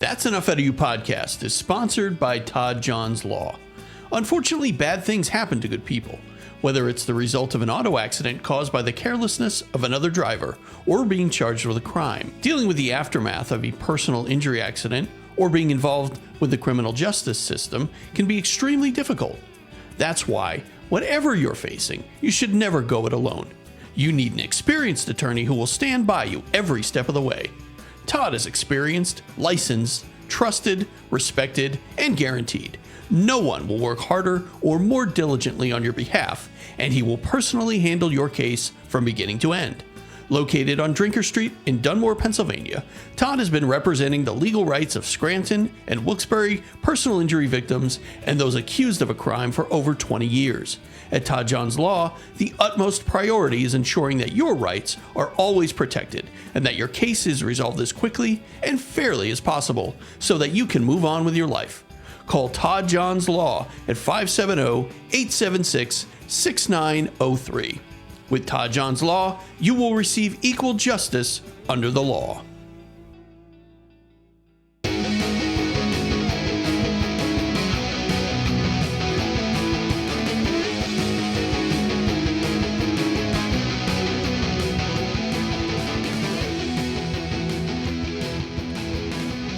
That's Enough Out of You podcast is sponsored by Todd John's Law. Unfortunately, bad things happen to good people, whether it's the result of an auto accident caused by the carelessness of another driver or being charged with a crime. Dealing with the aftermath of a personal injury accident or being involved with the criminal justice system can be extremely difficult. That's why, whatever you're facing, you should never go it alone. You need an experienced attorney who will stand by you every step of the way. Todd is experienced, licensed, trusted, respected, and guaranteed. No one will work harder or more diligently on your behalf, and he will personally handle your case from beginning to end. Located on Drinker Street in Dunmore, Pennsylvania, Todd has been representing the legal rights of Scranton and Wilkes-Barre personal injury victims and those accused of a crime for over 20 years. At Todd John's Law, the utmost priority is ensuring that your rights are always protected and that your case is resolved as quickly and fairly as possible so that you can move on with your life. Call Todd John's Law at 570-876-6903. With Todd John's Law, you will receive equal justice under the law.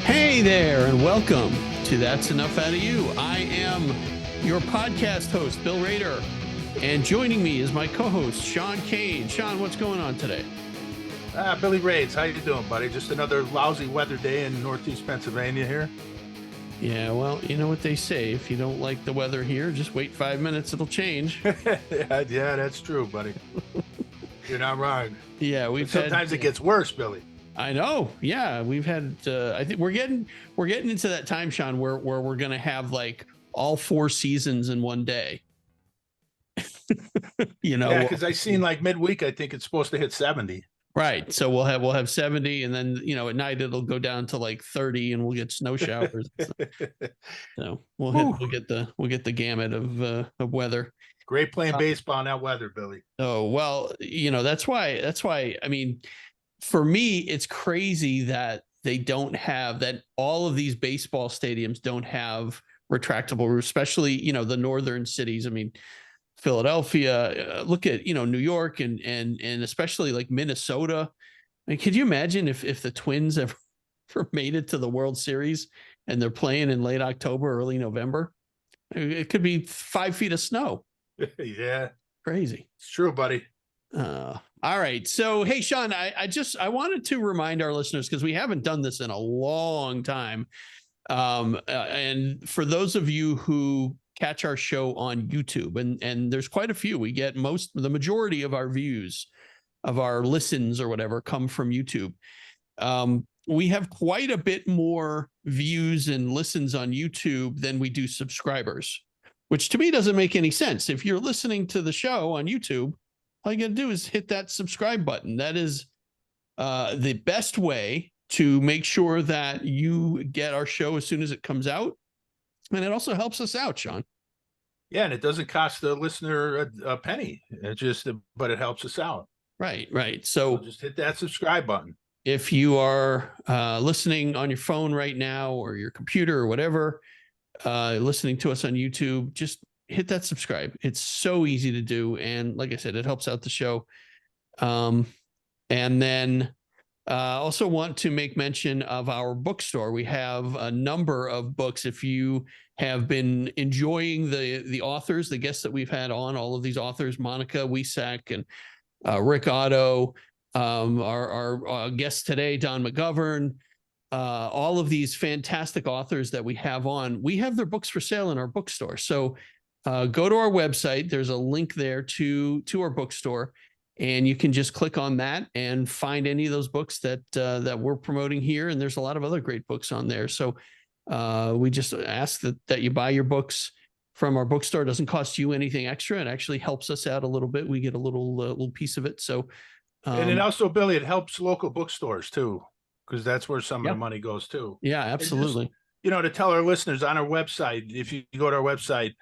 Hey there, and welcome to That's Enough Out of You. I am your podcast host, Bill Rader. And joining me is my co-host, Sean Kane. Sean, what's going on today? Billy Raids, how you doing, buddy? Just another lousy weather day in Northeast Pennsylvania here. Yeah, well, you know what they say. If you don't like the weather here, just wait 5 minutes. It'll change. yeah, that's true, buddy. You're not wrong. Yeah, sometimes it gets worse, Billy. I know. Yeah, we've had. I think we're getting into that time, Sean, where we're gonna have like all 4 seasons in one day. Yeah, because I seen like midweek, I think it's supposed to hit 70. Right. So we'll have 70, and then at night it'll go down to like 30, and we'll get snow showers. So we'll get the gamut of weather. Great playing baseball in that weather, Billy. Oh well, that's why. I mean, for me, it's crazy that they don't have that. All of these baseball stadiums don't have retractable roofs, especially the northern cities. I mean, Philadelphia, look at New York and especially like Minnesota. I mean, could you imagine if the Twins ever made it to the World Series and they're playing in late October, early November? It could be 5 feet of snow. Yeah, crazy. It's true, buddy. All right. So, hey, Sean, I wanted to remind our listeners, because we haven't done this in a long time. And for those of you who catch our show on YouTube, and there's quite a few, we get the majority of our views, of our listens or whatever, come from YouTube. We have quite a bit more views and listens on YouTube than we do subscribers, which to me doesn't make any sense. If you're listening to the show on YouTube, all you got to do is hit that subscribe button. That is the best way to make sure that you get our show as soon as it comes out. And it also helps us out, Sean. Yeah, and it doesn't cost the listener a penny. But it helps us out. Right. So just hit that subscribe button. If you are listening on your phone right now or your computer or whatever, listening to us on YouTube, just hit that subscribe. It's so easy to do. And like I said, it helps out the show. And then also want to make mention of our bookstore. We have a number of books. If you have been enjoying the authors, the guests that we've had on, all of these authors, Monica Wiesack and Rick Otto, our guest today, Don McGovern, all of these fantastic authors that we have on, we have their books for sale in our bookstore. So go to our website. There's a link there to our bookstore. And you can just click on that and find any of those books that we're promoting here. And there's a lot of other great books on there. So we just ask that you buy your books from our bookstore. It doesn't cost you anything extra. It actually helps us out a little bit. We get a little piece of it. So, and then also, Billy, it helps local bookstores too, because that's where some of the money goes too. Yeah, absolutely. Just, to tell our listeners on our website, if you go to our website,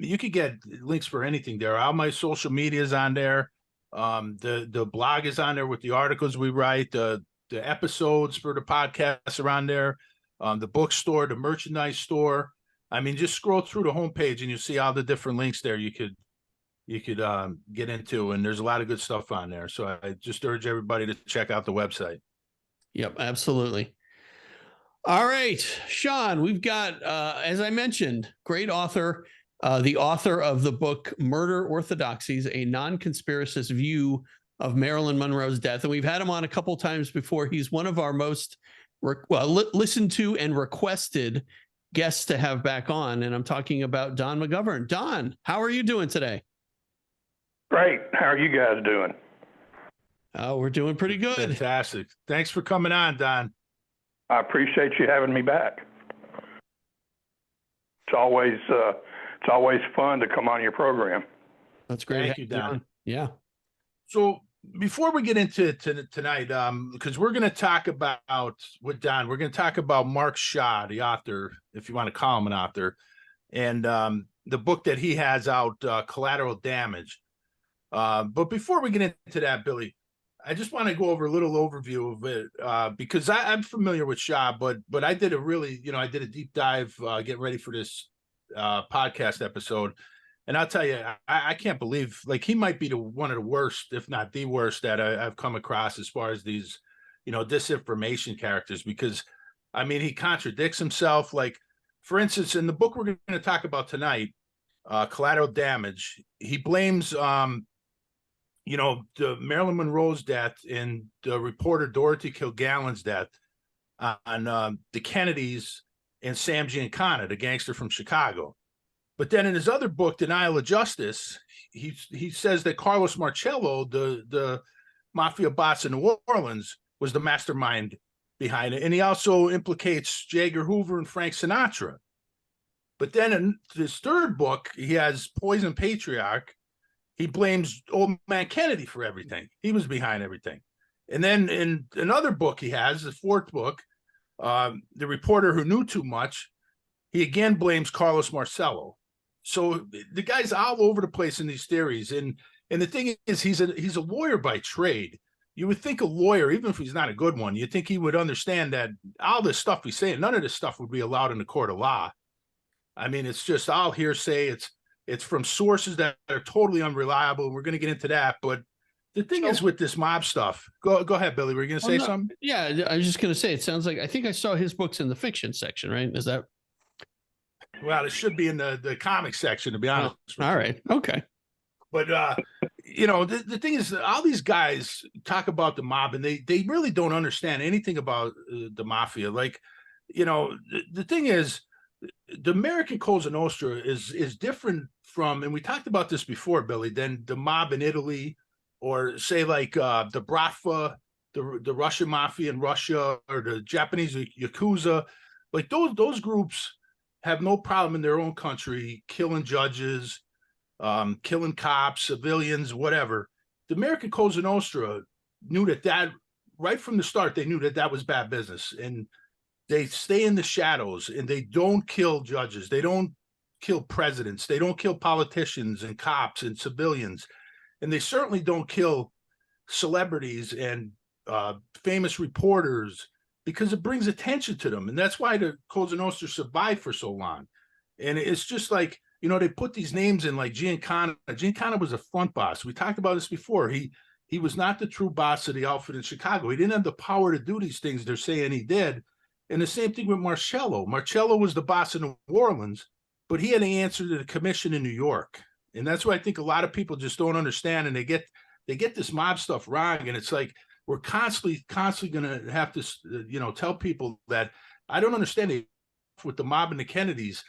you could get links for anything there. All my social media is on there. The blog is on there with the articles we write, the episodes for the podcast are on there. the bookstore, the merchandise store. I mean, just scroll through the homepage and you see all the different links there you could get into, and there's a lot of good stuff on there. So I just urge everybody to check out the website. Yep, absolutely. All right, Sean, we've got, as I mentioned, great author, the author of the book Murder Orthodoxies, a non-conspiracist view of Marilyn Monroe's death. And we've had him on a couple times before. He's one of our most listened to and requested guests to have back on. And I'm talking about Don McGovern. Don, how are you doing today? Great. How are you guys doing? Oh, we're doing pretty good. Fantastic. Thanks for coming on, Don. I appreciate you having me back. It's always fun to come on your program. That's great. Thank you, Don. Yeah. So before we get into tonight, because we're going to talk about with Don, we're going to talk about Mark Shaw, the author, if you want to call him an author, and the book that he has out, Collateral Damage. But before we get into that, Billy, I just want to go over a little overview of it, because I'm familiar with Shaw, but I did I did a deep dive getting ready for this podcast episode. And I'll tell you, I can't believe, like, he might be one of the worst, if not the worst, that I've come across as far as these, disinformation characters, because, I mean, he contradicts himself. Like, for instance, in the book we're going to talk about tonight, Collateral Damage, he blames, the Marilyn Monroe's death and the reporter Dorothy Kilgallen's death on the Kennedys and Sam Giancana, the gangster from Chicago. But then in his other book, Denial of Justice, he says that Carlos Marcello, the mafia boss in New Orleans, was the mastermind behind it. And he also implicates J. Edgar Hoover and Frank Sinatra. But then in his third book, he has Poison Patriarch. He blames old man Kennedy for everything. He was behind everything. And then in another book he has, the fourth book, The Reporter Who Knew Too Much, he again blames Carlos Marcello. So the guy's all over the place in these theories. And the thing is, he's a lawyer by trade. You would think a lawyer, even if he's not a good one, you'd think he would understand that all this stuff he's saying, none of this stuff would be allowed in the court of law. I mean, it's just all hearsay. It's from sources that are totally unreliable. We're going to get into that. But the thing is with this mob stuff, go ahead, Billy. Were you going to say something? Yeah, I was just going to say, it sounds like, I think I saw his books in the fiction section, right? Is that? Well, it should be in the comic section, to be honest. All right. Okay. But, the thing is, all these guys talk about the mob, and they really don't understand anything about the mafia. Like, the thing is, the American Cosa Nostra is different from, and we talked about this before, Billy, than the mob in Italy, or say like the Bratva, the Russian mafia in Russia, or the Japanese Yakuza. Like those groups have no problem in their own country killing judges, killing cops, civilians, whatever. The American Cosa Nostra knew that right from the start, they knew that was bad business, and they stay in the shadows, and they don't kill judges. They don't kill presidents. They don't kill politicians and cops and civilians. And they certainly don't kill celebrities and famous reporters, because it brings attention to them. And that's why the Cosa Nostra survived for so long. And it's just like, they put these names in, like Giancana. Giancana was a front boss. We talked about this before. He was not the true boss of the outfit in Chicago. He didn't have the power to do these things they're saying he did. And the same thing with Marcello. Marcello was the boss in New Orleans, but he had to answer to the commission in New York. And that's why I think a lot of people just don't understand, and they get this mob stuff wrong. And it's like, we're constantly going to have to, tell people that I don't understand it with the mob and the Kennedys.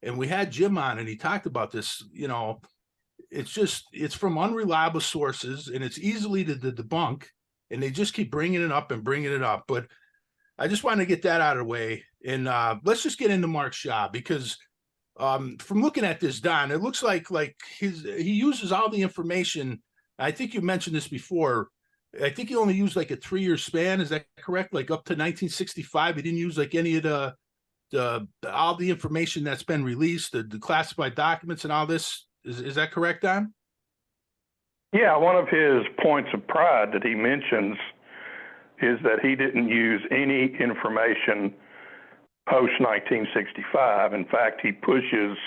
And we had Jim on, and he talked about this. It's from unreliable sources, and it's easily to debunk, and they just keep bringing it up and bringing it up. But I just want to get that out of the way, and let's just get into Mark Shaw, because from looking at this, Don, it looks like he uses all the information. I think you mentioned this before. I think he only used like a 3-year span. Is that correct? Like up to 1965, he didn't use like any of all the information that's been released, the classified documents and all this. Is that correct, Don? Yeah, one of his points of pride that he mentions is that he didn't use any information post 1965. In fact, he pushes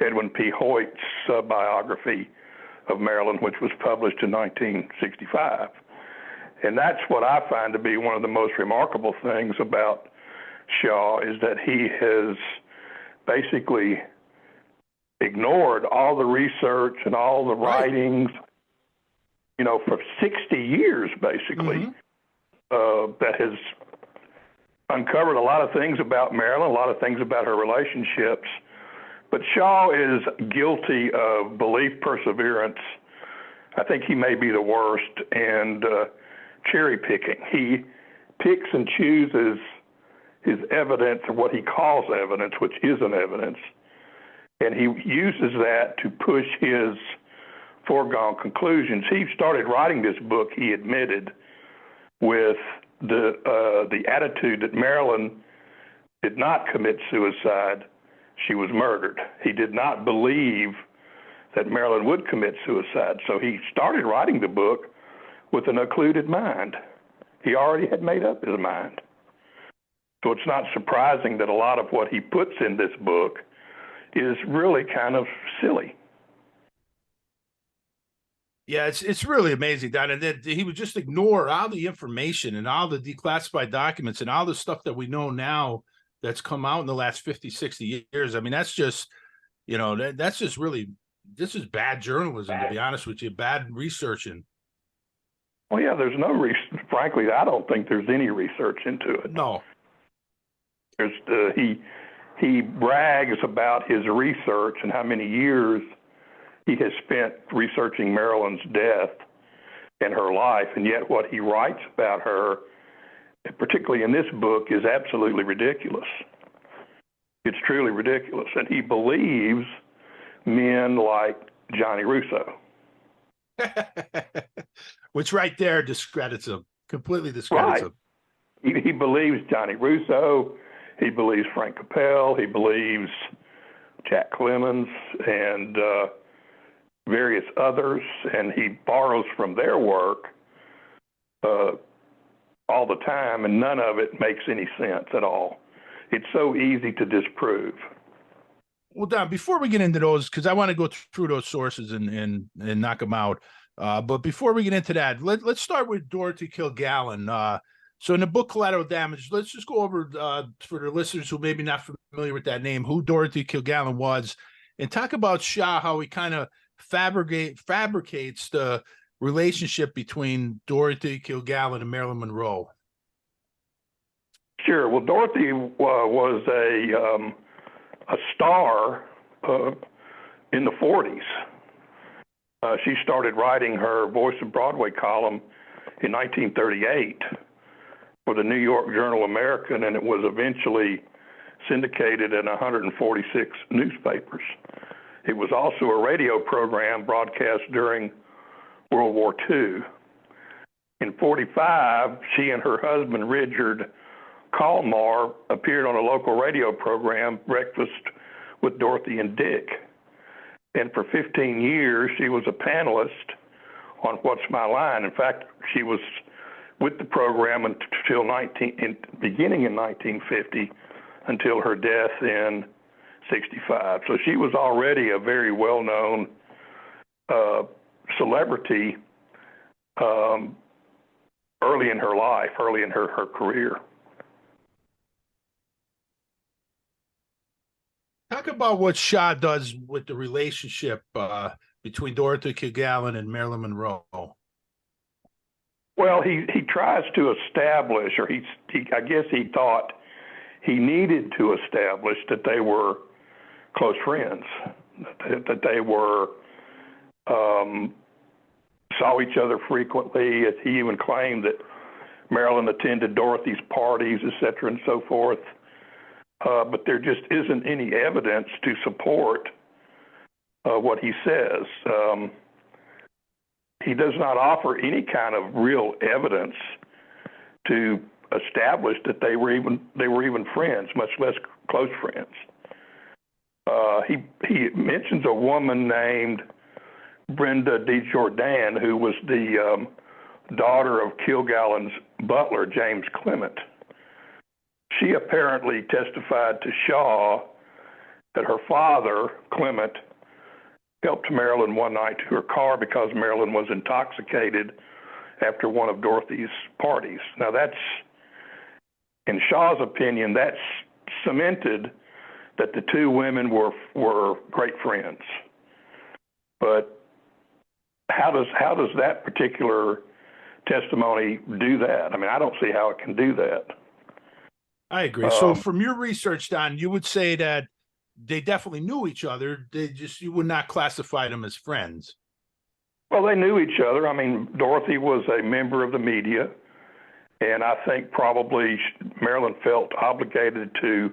Edwin P. Hoyt's biography of Marilyn, which was published in 1965. And that's what I find to be one of the most remarkable things about Shaw, is that he has basically ignored all the research and all the writings, for 60 years, basically, that has uncovered a lot of things about Marilyn, a lot of things about her relationships. But Shaw is guilty of belief perseverance. I think he may be the worst, and cherry picking. He picks and chooses his evidence, or what he calls evidence, which isn't evidence, and he uses that to push his foregone conclusions. He started writing this book, he admitted, with the attitude that Marilyn did not commit suicide, she was murdered. He did not believe that Marilyn would commit suicide, so he started writing the book with an occluded mind. He already had made up his mind. So it's not surprising that a lot of what he puts in this book is really kind of silly. Yeah, it's really amazing, Don. And then he would just ignore all the information and all the declassified documents and all the stuff that we know now that's come out in the last 50, 60 years. I mean, that's just, that's just really, this is bad journalism, to be honest with you, bad researching. Well, yeah, there's no research. Frankly, I don't think there's any research into it. No. There's he brags about his research and how many years he has spent researching Marilyn's death and her life, and yet what he writes about her, particularly in this book, is absolutely ridiculous. It's truly ridiculous, and he believes men like Johnny Russo. Which right there discredits him, completely discredits him. He believes Johnny Russo, he believes Frank Capel, he believes Jack Clemens, and various others, and he borrows from their work all the time, and none of it makes any sense at all. It's so easy to disprove. Well, Don, before we get into those, because I want to go through those sources and knock them out, but before we get into that, let's start with Dorothy Kilgallen. So in the book Collateral Damage, let's just go over, for the listeners who may be not familiar with that name, who Dorothy Kilgallen was, and talk about Shaw, how he kind of fabricates the relationship between Dorothy Kilgallen and Marilyn Monroe. Sure. Well, Dorothy was a star in the 40s. She started writing her Voice of Broadway column in 1938 for the New York Journal American, and it was eventually syndicated in 146 newspapers. It was also a radio program broadcast during World War II. In 1945, she and her husband, Richard Kalmar, appeared on a local radio program, Breakfast with Dorothy and Dick. And for 15 years, she was a panelist on What's My Line. In fact, she was with the program until beginning in 1950, until her death in 65. So she was already a very well-known celebrity early in her life, early in her career. Talk about what Shaw does with the relationship between Dorothy Kilgallen and Marilyn Monroe. Well, he tries to establish, or I guess he thought he needed to establish that they were close friends, that they were saw each other frequently. He even claimed that Marilyn attended Dorothy's parties, et cetera, and so forth. But there just isn't any evidence to support what he says. He does not offer any kind of real evidence to establish that they were even friends, much less close friends. He mentions a woman named Brenda DeJordan, who was the daughter of Kilgallen's butler, James Clement. she apparently testified to Shaw that her father, Clement, helped Marilyn one night to her car because Marilyn was intoxicated after one of Dorothy's parties. Now that's, in Shaw's opinion, that's cemented that the two women were great friends. But how does that particular testimony do that? I mean, I don't see how it can do that. I agree. So from your research, Don, you would say that they definitely knew each other. You would not classify them as friends. Well, they knew each other. I mean, Dorothy was a member of the media, and I think probably Marilyn felt obligated to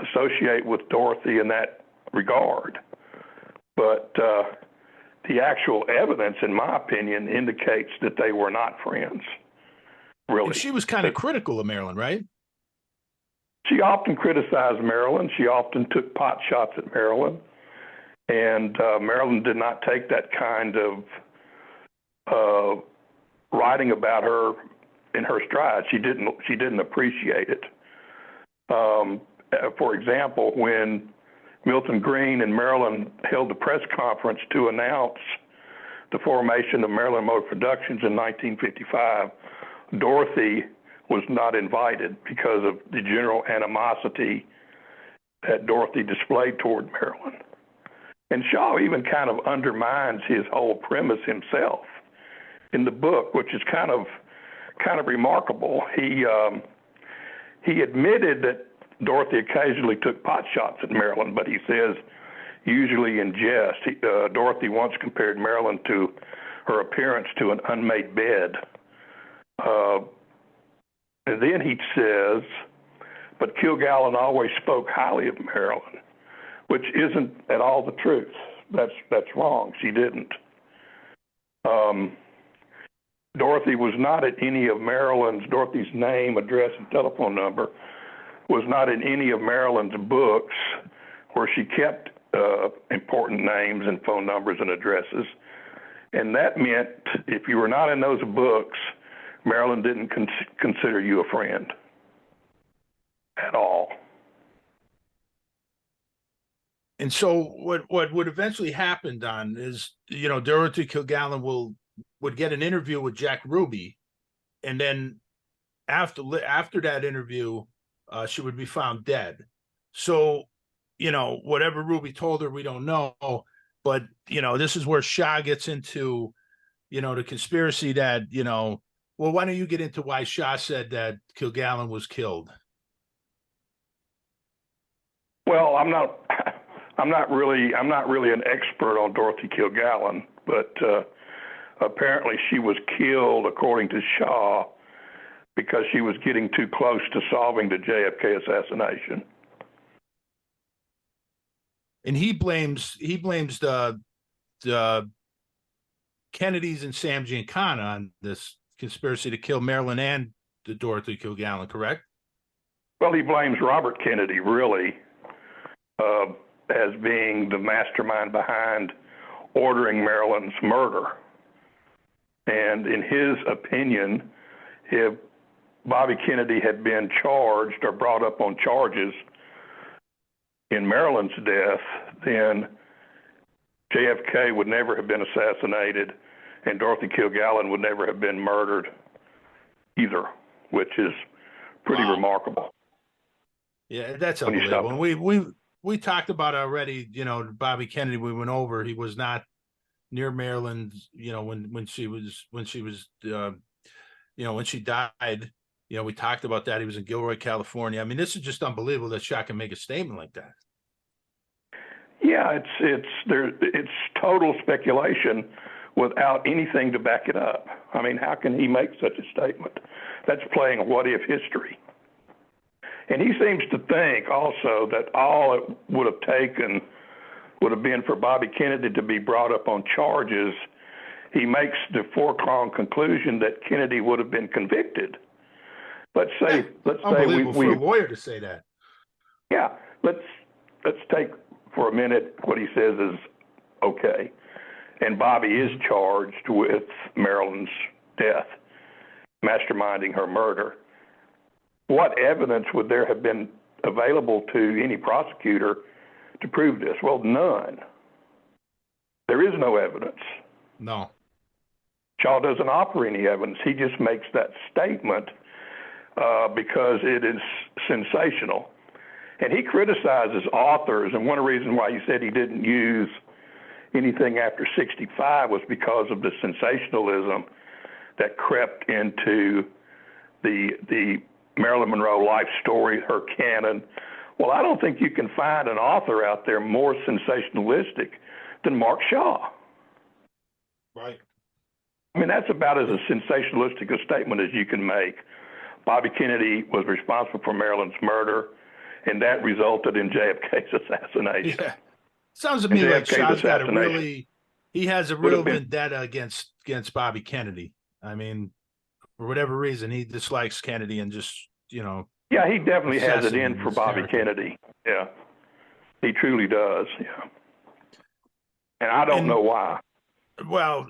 associate with Dorothy in that regard. But the actual evidence, in my opinion, indicates that they were not friends, really. And she was kind of critical of Marilyn, right? She often criticized Marilyn. She often took pot shots at Marilyn. And Marilyn did not take that kind of writing about her in her stride. She didn't appreciate it. For example, when Milton Green and Marilyn held a press conference to announce the formation of Marilyn Monroe Productions in 1955, Dorothy was not invited because of the general animosity that Dorothy displayed toward Marilyn. And Shaw even kind of undermines his whole premise himself in the book, which is kind of remarkable. He admitted that Dorothy occasionally took pot shots at Marilyn, but he says usually in jest. Dorothy once compared Marilyn to her appearance to an unmade bed. And then he says, but Kilgallen always spoke highly of Marilyn, which isn't at all the truth. That's wrong. She didn't. Dorothy was not at any of Dorothy's name, address, and telephone number was not in any of Marilyn's books where she kept important names and phone numbers and addresses. And that meant if you were not in those books, Marilyn didn't consider you a friend at all. And so what would eventually happen, Don, is, Dorothy Kilgallen would get an interview with Jack Ruby, and then after that interview, she would be found dead. So, whatever Ruby told her, we don't know. But, this is where Shaw gets into, the conspiracy that, well, why don't you get into why Shaw said that Kilgallen was killed? Well, I'm not really an expert on Dorothy Kilgallen, but apparently she was killed, according to Shaw, because she was getting too close to solving the JFK assassination. And he blames the Kennedys and Sam Giancana on this conspiracy to kill Marilyn and the Dorothy Kilgallen, correct? Well, he blames Robert Kennedy, really, as being the mastermind behind ordering Marilyn's murder. And in his opinion, if Bobby Kennedy had been charged or brought up on charges in Marilyn's death, then JFK would never have been assassinated and Dorothy Kilgallen would never have been murdered either, which is pretty remarkable. Yeah, that's unbelievable. And we talked about already, Bobby Kennedy, we went over, he was not near Marilyn, when she died. We talked about that. He was in Gilroy, California. I mean, this is just unbelievable that Shaw can make a statement like that. Yeah, it's total speculation without anything to back it up. I mean, how can he make such a statement? That's playing what if history. And he seems to think also that all it would have taken would have been for Bobby Kennedy to be brought up on charges. He makes the foregone conclusion that Kennedy would have been convicted. Let's say for a lawyer to say that. Yeah, let's take for a minute what he says is okay, and Bobby is charged with Marilyn's death, masterminding her murder. what evidence would there have been available to any prosecutor to prove this? Well, none. There is no evidence. No. Shaw doesn't offer any evidence. He just makes that statement because it is sensational. And he criticizes authors, and one of the reasons why he said he didn't use anything after 65 was because of the sensationalism that crept into the Marilyn Monroe life story, her canon. Well, I don't think you can find an author out there more sensationalistic than Mark Shaw. Right. I mean, that's about as a sensationalistic a statement as you can make. Bobby Kennedy was responsible for Marilyn's murder, and that resulted in JFK's assassination. Yeah. Sounds to me like Shaw's got a he has a real vendetta against Bobby Kennedy. I mean, for whatever reason, he dislikes Kennedy and just, Yeah, he definitely has it in for Bobby Kennedy. Yeah, he truly does. Yeah. And I don't know why. Well,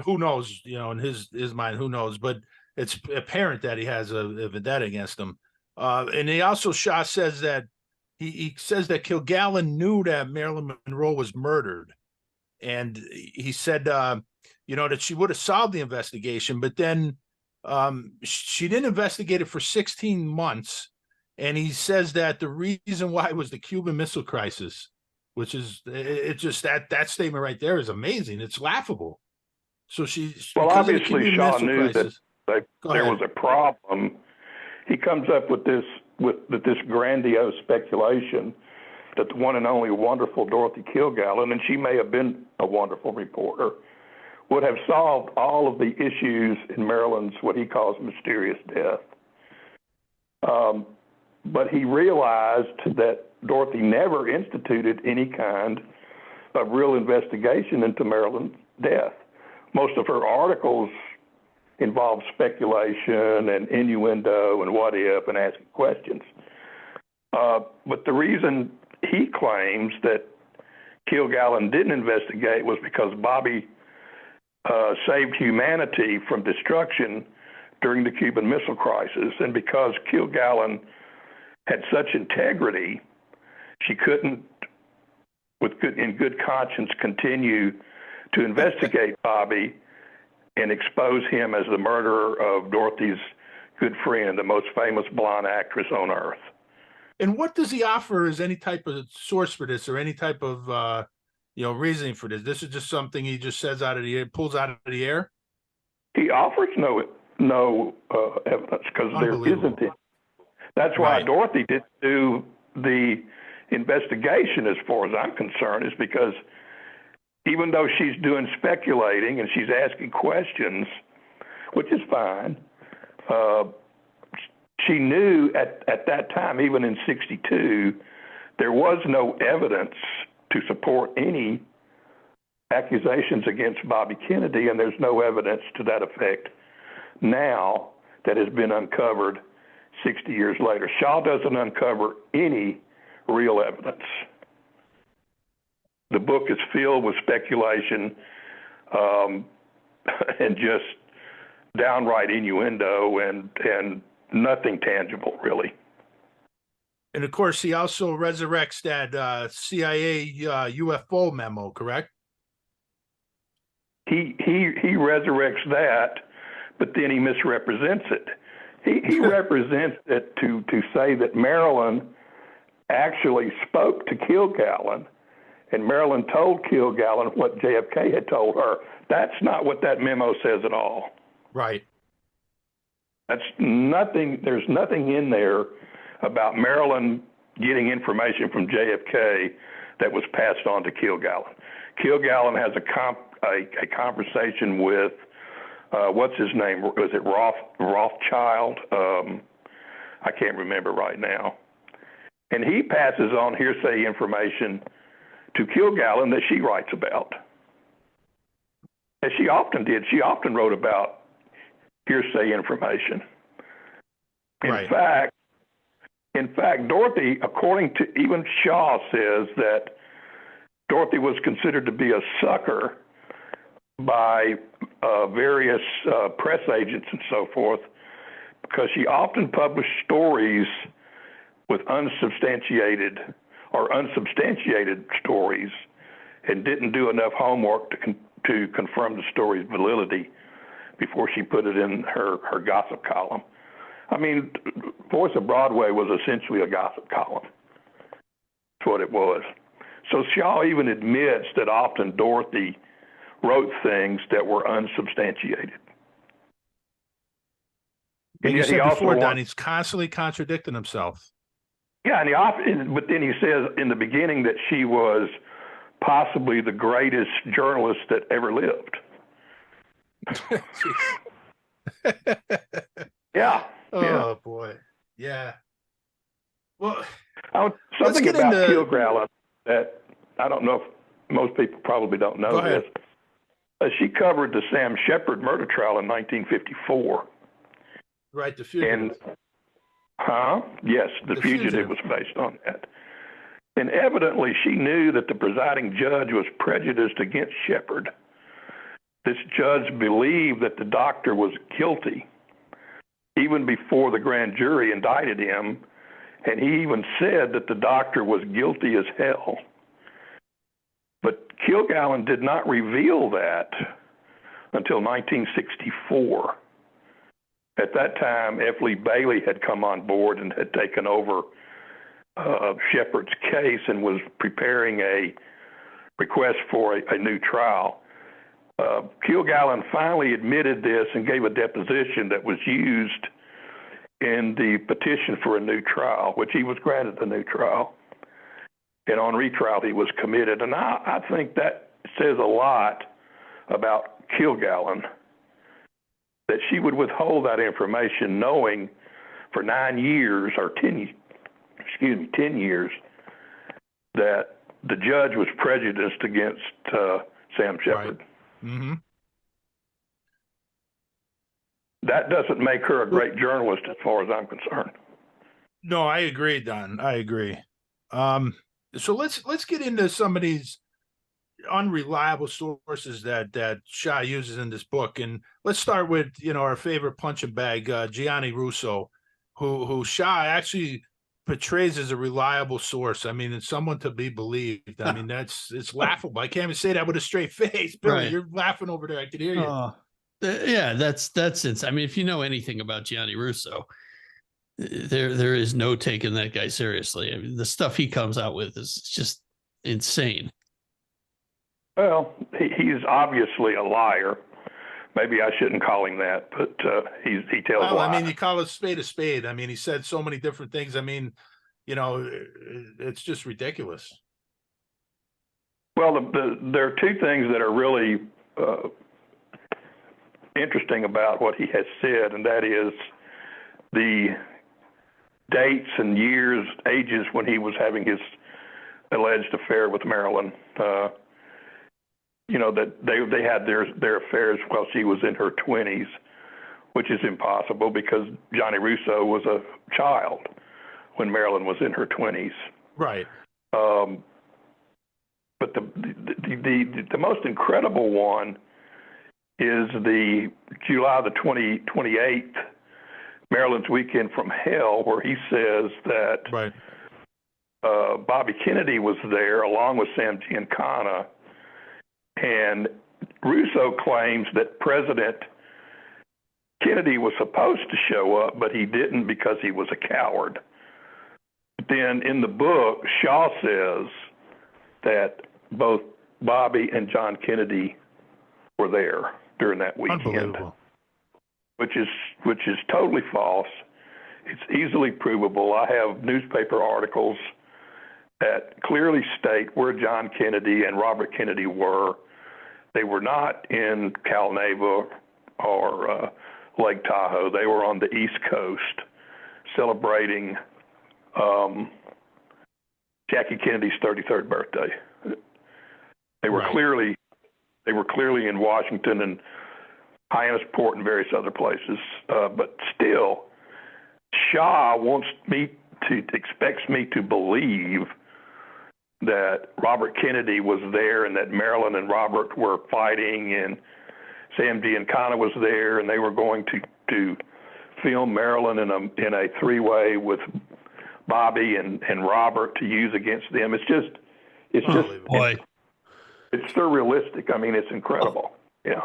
who knows? In his mind, who knows? But it's apparent that he has a vendetta against him. And he also, Shaw says that he says that Kilgallen knew that Marilyn Monroe was murdered, and he said, that she would have solved the investigation, but then she didn't investigate it for 16 months. And he says that the reason why was the Cuban Missile Crisis, which is just that statement right there is amazing. It's laughable. So obviously Shaw knew that there was a problem. He comes up with this grandiose speculation that the one and only wonderful Dorothy Kilgallen, and she may have been a wonderful reporter, would have solved all of the issues in Marilyn's what he calls mysterious death. But he realized that Dorothy never instituted any kind of real investigation into Marilyn's death. Most of her articles involved speculation and innuendo and what if and asking questions. But the reason he claims that Kilgallen didn't investigate was because Bobby saved humanity from destruction during the Cuban Missile Crisis, and because Kilgallen had such integrity, she couldn't, in good conscience, continue to investigate Bobby and expose him as the murderer of Dorothy's good friend, the most famous blonde actress on earth. And what does he offer as any type of source for this, or any type of reasoning for this? This is just something he just says pulls out of the air? He offers no evidence because there isn't it. That's why Dorothy didn't do the investigation, as far as I'm concerned, is because even though she's doing speculating and she's asking questions, which is fine, she knew at that time, even in 1962, there was no evidence to support any accusations against Bobby Kennedy, and there's no evidence to that effect now that has been uncovered 60 years later. Shaw doesn't uncover any real evidence. The book is filled with speculation and just downright innuendo and nothing tangible, really. And of course, he also resurrects that CIA UFO memo, correct? He resurrects that, but then he misrepresents it. He represents it to say that Marilyn actually spoke to Kilgallen, and Marilyn told Kilgallen what JFK had told her. That's not what that memo says at all. Right. That's nothing. There's nothing in there about Marilyn getting information from JFK that was passed on to Kilgallen. Kilgallen has a conversation with what's his name? Was it Rothschild? I can't remember right now. And he passes on hearsay information to Kilgallen that she writes about, as she often did. She often wrote about hearsay information. In fact, Dorothy, according to even Shaw, says that Dorothy was considered to be a sucker by various press agents and so forth because she often published stories with unsubstantiated stories and didn't do enough homework to confirm the story's validity before she put it in her gossip column. I mean, Voice of Broadway was essentially a gossip column. That's what it was. So Shaw even admits that often Dorothy wrote things that were unsubstantiated. And you said before, Don, he's constantly contradicting himself. Yeah, but then he says in the beginning that she was possibly the greatest journalist that ever lived. Yeah. Oh, boy. Yeah. Well, something about Kilgallen that I don't know if most people probably don't know this. She covered the Sam Shepard murder trial in 1954. Right, The Fugitive. Yes, The Fugitive was based on that. And evidently she knew that the presiding judge was prejudiced against Shepard. This judge believed that the doctor was guilty even before the grand jury indicted him, and he even said that the doctor was guilty as hell. But Kilgallen did not reveal that until 1964. At that time, F. Lee Bailey had come on board and had taken over Shepard's case and was preparing a request for a new trial. Kilgallen finally admitted this and gave a deposition that was used in the petition for a new trial, which he was granted the new trial. And on retrial, he was committed. And I think that says a lot about Kilgallen, that she would withhold that information knowing for 9 years or 10 years that the judge was prejudiced against Sam Shepard. Right. Mm-hmm. That doesn't make her a great journalist as far as I'm concerned. No, I agree, Don. I agree. So let's get into some of these unreliable sources that Shaw uses in this book, and let's start with our favorite punching bag, Gianni Russo, who Shaw actually portrays as a reliable source. I mean, it's someone to be believed. I mean, it's laughable. I can't even say that with a straight face. Billy, right. You're laughing over there. I can hear you. Yeah, that's it. I mean, if you know anything about Gianni Russo, there is no taking that guy seriously. I mean, the stuff he comes out with is just insane. Well, he's obviously a liar. Maybe I shouldn't call him that, but he tells lies. I mean, you call a spade. I mean, he said so many different things. I mean, it's just ridiculous. Well, there are two things that are really interesting about what he has said, and that is the dates and ages when he was having his alleged affair with Marilyn. That they had their affairs while she was in her 20s, which is impossible because Gianni Russo was a child when Marilyn was in her 20s. Right. But the most incredible one is the July the 28th, Marilyn's Weekend from Hell, where he says that right. Bobby Kennedy was there along with Sam Giancana. And Russo claims that President Kennedy was supposed to show up, but he didn't because he was a coward. Then in the book, Shaw says that both Bobby and John Kennedy were there during that weekend, which is totally false. It's easily provable. I have newspaper articles that clearly state where John Kennedy and Robert Kennedy were. They were not in Calneva or Lake Tahoe. They were on the East Coast celebrating Jackie Kennedy's 33rd birthday. They were clearly in Washington and Hyannisport and various other places. But still, Shaw expects me to believe that Robert Kennedy was there and that Marilyn and Robert were fighting and Sam Giancana was there and they were going to film Marilyn in a three-way with Bobby and Robert to use against them. It's boy. it's surrealistic. I mean, it's incredible. Yeah.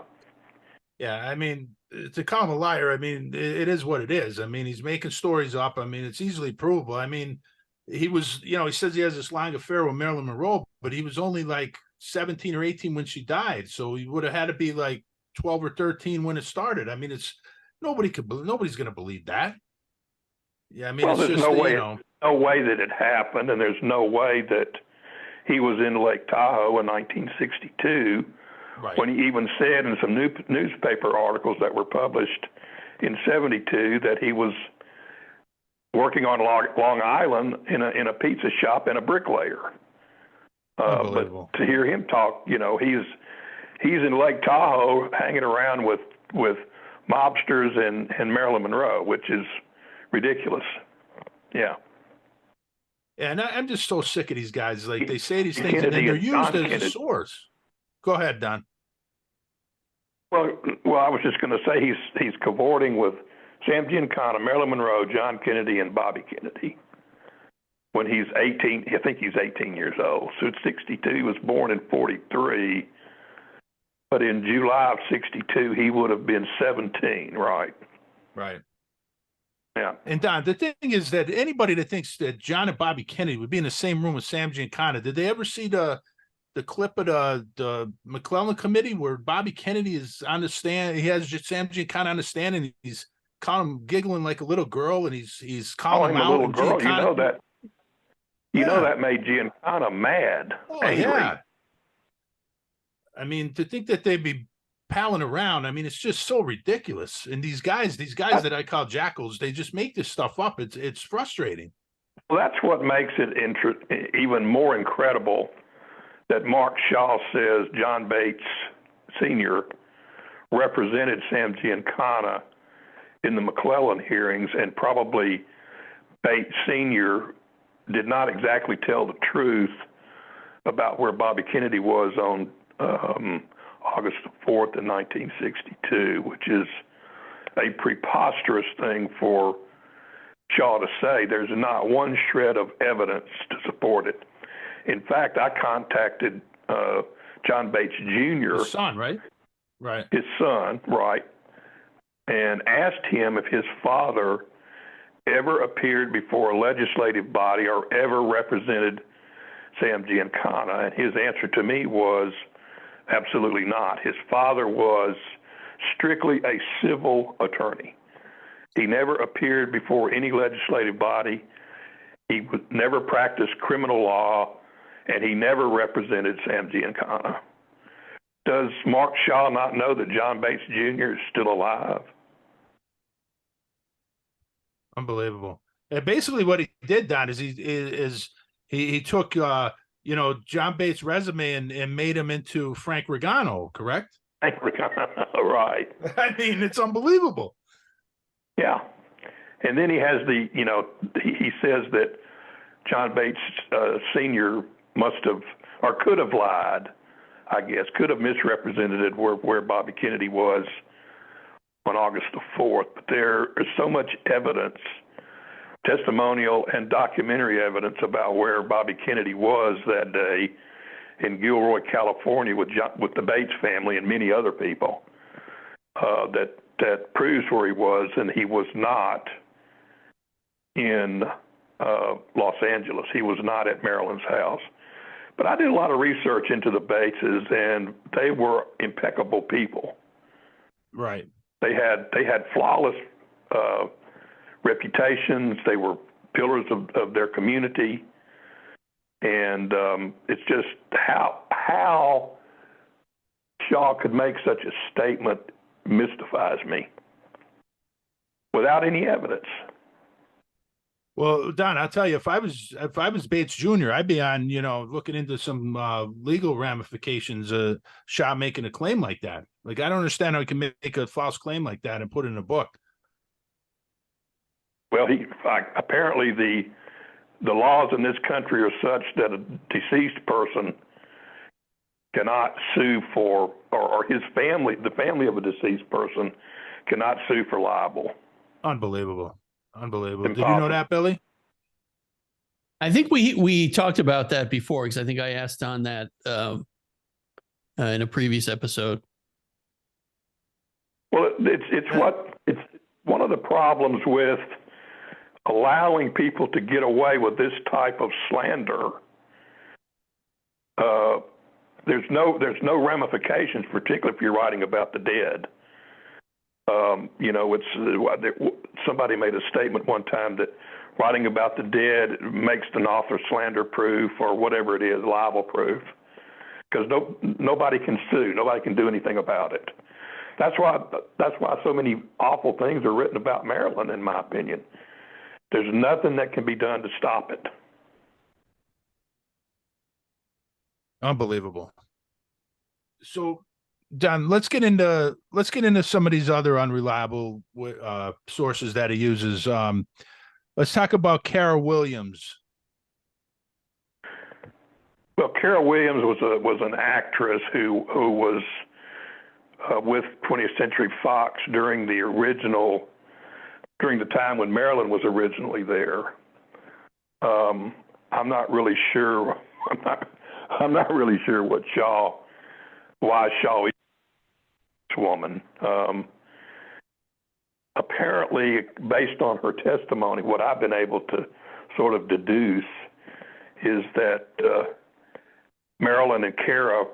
Yeah, I mean, to call him a liar, I mean, it is what it is. I mean, he's making stories up. I mean, it's easily provable. I mean, he was, he says he has this long affair with Marilyn Monroe, but he was only like 17 or 18 when she died. So he would have had to be like 12 or 13 when it started. I mean, nobody's going to believe that. Yeah, I mean, well, it's there's just, no way that it happened, and there's no way that he was in Lake Tahoe in 1962. right. When he even said in some newspaper articles that were published in '72 that he was working on Long Island in a pizza shop and a bricklayer. Unbelievable. But to hear him talk, he's in Lake Tahoe hanging around with mobsters and Marilyn Monroe, which is ridiculous. Yeah. And I'm just so sick of these guys. Like, they say these things Kennedy and then they're and used as a source. Go ahead, Don. Well, I was just going to say he's cavorting with Sam Giancana, Marilyn Monroe, John Kennedy, and Bobby Kennedy. When he's 18, I think he's 18 years old. So it's 62. He was born in 43. But in July of 62, he would have been 17, right? Right. Yeah. And Don, the thing is that anybody that thinks that John and Bobby Kennedy would be in the same room with Sam Giancana, did they ever see the clip of the McClellan committee where Bobby Kennedy is on the stand? He has just Sam Giancana on the stand, and he's calling him, giggling like a little girl, and he's calling him out. A little girl, Giancana, you know that made Giancana mad. Oh, angry. yeah. I mean, to think that they'd be palling around, I mean, it's just so ridiculous. And these guys that I call jackals, they just make this stuff up. It's frustrating. Well, that's what makes it even more incredible that Mark Shaw says John Bates Sr. represented Sam Giancana in the McClellan hearings, and probably Bates Sr. did not exactly tell the truth about where Bobby Kennedy was on August 4th in 1962, which is a preposterous thing for Shaw to say. There's not one shred of evidence to support it. In fact, I contacted John Bates Jr., His son, right? Right. His son, right, and asked him if his father ever appeared before a legislative body or ever represented Sam Giancana. And his answer to me was absolutely not. His father was strictly a civil attorney. He never appeared before any legislative body. He never practiced criminal law, and he never represented Sam Giancana. Does Mark Shaw not know that John Bates Jr. is still alive? Unbelievable. And basically what he did, Don, is he took John Bates' resume and made him into Frank Regano, correct? Frank Regano, right. I mean, it's unbelievable. Yeah. And then he has he says that John Bates Sr. must have, or could have lied, I guess, could have misrepresented where Bobby Kennedy was on August the 4th. But there is so much evidence, testimonial and documentary evidence about where Bobby Kennedy was that day in Gilroy, California with the Bates family and many other people that proves where he was, and he was not in Los Angeles. He was not at Marilyn's house. But I did a lot of research into the Bateses, and they were impeccable people. Right. They had flawless reputations. They were pillars of their community, and it's just how Shaw could make such a statement mystifies me without any evidence. Well, Don, I'll tell you, if I was Bates Jr., I'd be on, looking into some legal ramifications. Shaw making a claim like that. Like, I don't understand how he can make a false claim like that and put it in a book. Well, apparently the laws in this country are such that a deceased person cannot sue for, or his family, the family of a deceased person, cannot sue for libel. Unbelievable. Unbelievable. Did you know Impossible. that, Billy? I think we talked about that before because I think I asked on that in a previous episode. Well, it's one of the problems with allowing people to get away with this type of slander. There's no ramifications, particularly if you're writing about the dead. Somebody made a statement one time that writing about the dead makes an author slander proof or whatever it is, libel proof, because nobody can sue, nobody can do anything about it. That's why so many awful things are written about Marilyn, in my opinion. There's nothing that can be done to stop it. Unbelievable. So, Don, let's get into some of these other unreliable sources that he uses. Let's talk about Kara Williams. Well, Kara Williams was an actress who was with 20th Century Fox during the time when Marilyn was originally there. I'm not really sure. I'm not really sure why Shaw is this woman. Apparently, based on her testimony, what I've been able to sort of deduce is that Marilyn and Kara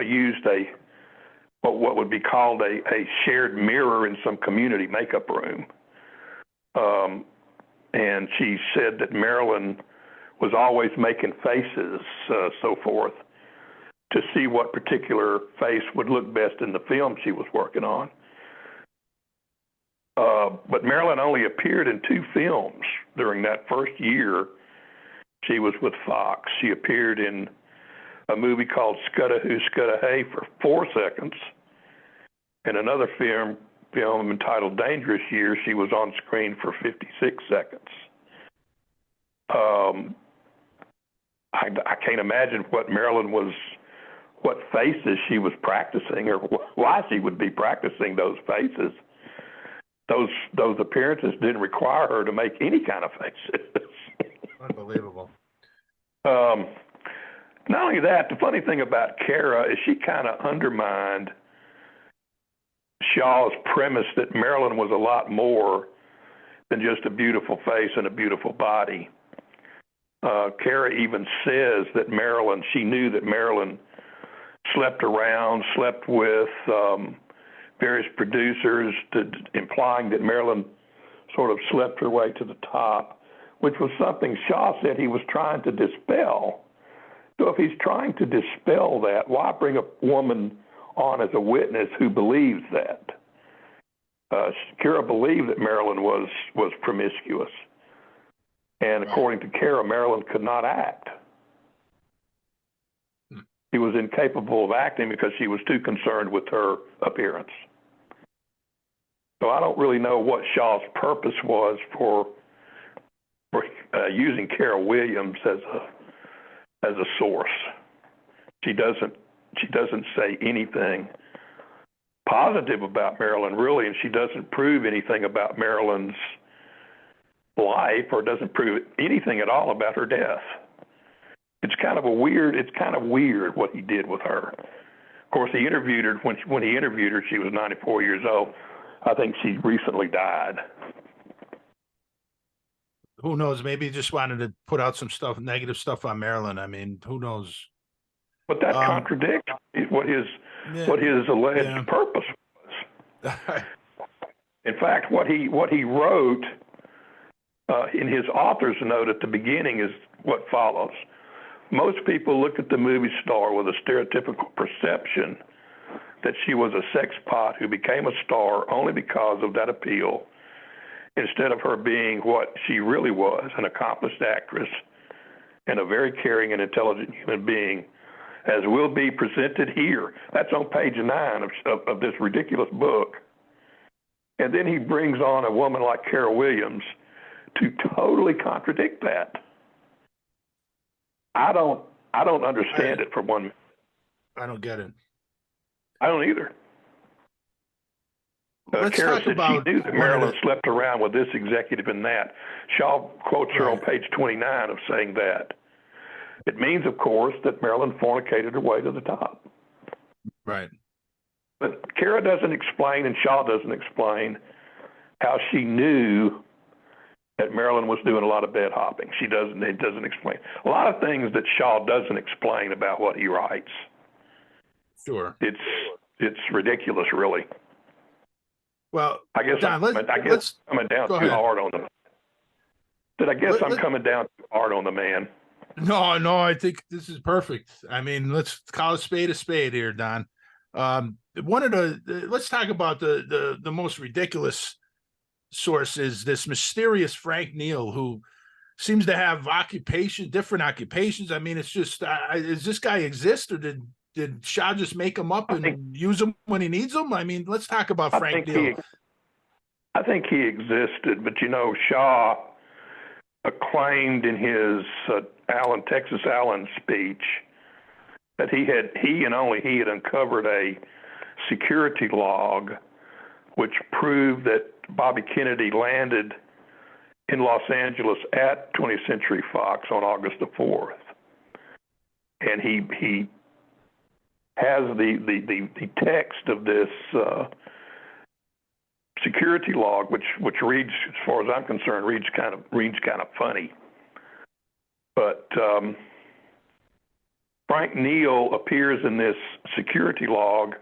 used what would be called a shared mirror in some community makeup room. And she said that Marilyn was always making faces, so forth, to see what particular face would look best in the film she was working on. But Marilyn only appeared in 2 films during that first year she was with Fox. She appeared in a movie called Scudda-Hoo, Scudda-Hay for 4 seconds. In another film entitled Dangerous Years, she was on screen for 56 seconds. I can't imagine what faces she was practicing or why she would be practicing those faces. Those appearances didn't require her to make any kind of faces. Unbelievable. Not only that, the funny thing about Kara is she kind of undermined Shaw's premise that Marilyn was a lot more than just a beautiful face and a beautiful body. Kara even says that she knew that Marilyn slept with various producers, implying that Marilyn sort of slept her way to the top, which was something Shaw said he was trying to dispel. So if he's trying to dispel that, why bring a woman on as a witness who believes that? Kara believed that Marilyn was promiscuous. And according to Kara, Marilyn could not act. She was incapable of acting because she was too concerned with her appearance. So I don't really know what Shaw's purpose was for using Kara Williams as a source. She doesn't say anything positive about Marilyn, really, and she doesn't prove anything about Marilyn's life or doesn't prove anything at all about her death. It's kind of weird what he did with her. Of course, he interviewed her when he interviewed her, she was 94 years old. I think she recently died. Who knows? Maybe he just wanted to put out some negative stuff on Marilyn. I mean, who knows? But that contradicts what his alleged purpose was. In fact, what he wrote in his author's note at the beginning is what follows. Most people look at the movie star with a stereotypical perception that she was a sex pot who became a star only because of that appeal, instead of her being what she really was, an accomplished actress and a very caring and intelligent human being, as will be presented here. That's on page 9 of this ridiculous book. And then he brings on a woman like Kara Williams to totally contradict that. I don't understand it for one minute. I don't get it. I don't either. let's Kara talk said about she knew that Marilyn slept around with this executive and that. Shaw quotes her on page 29 of saying that. It means, of course, that Marilyn fornicated her way to the top. Right. But Kara doesn't explain, and Shaw doesn't explain, how she knew that Marilyn was doing a lot of bed hopping. It doesn't explain. A lot of things that Shaw doesn't explain about what he writes. Sure. It's ridiculous, really. Well, I guess Don, I'm coming down too hard on the. I'm coming down too hard on the man. No, I think this is perfect. I mean, let's call a spade here, Don. Let's talk about the most ridiculous source is this mysterious Frank Neal, who seems to have different occupations. I mean, it's just, does this guy exist, or did Shaw just make him up and use him when he needs him? I mean, let's talk about Frank Neal. I think he existed, but Shaw claimed in his Texas Allen speech that he and only he had uncovered a security log which proved that Bobby Kennedy landed in Los Angeles at 20th Century Fox on August the 4th. And he has the text of this security log, which reads, as far as I'm concerned, reads kind of funny. But Frank Neal appears in this security log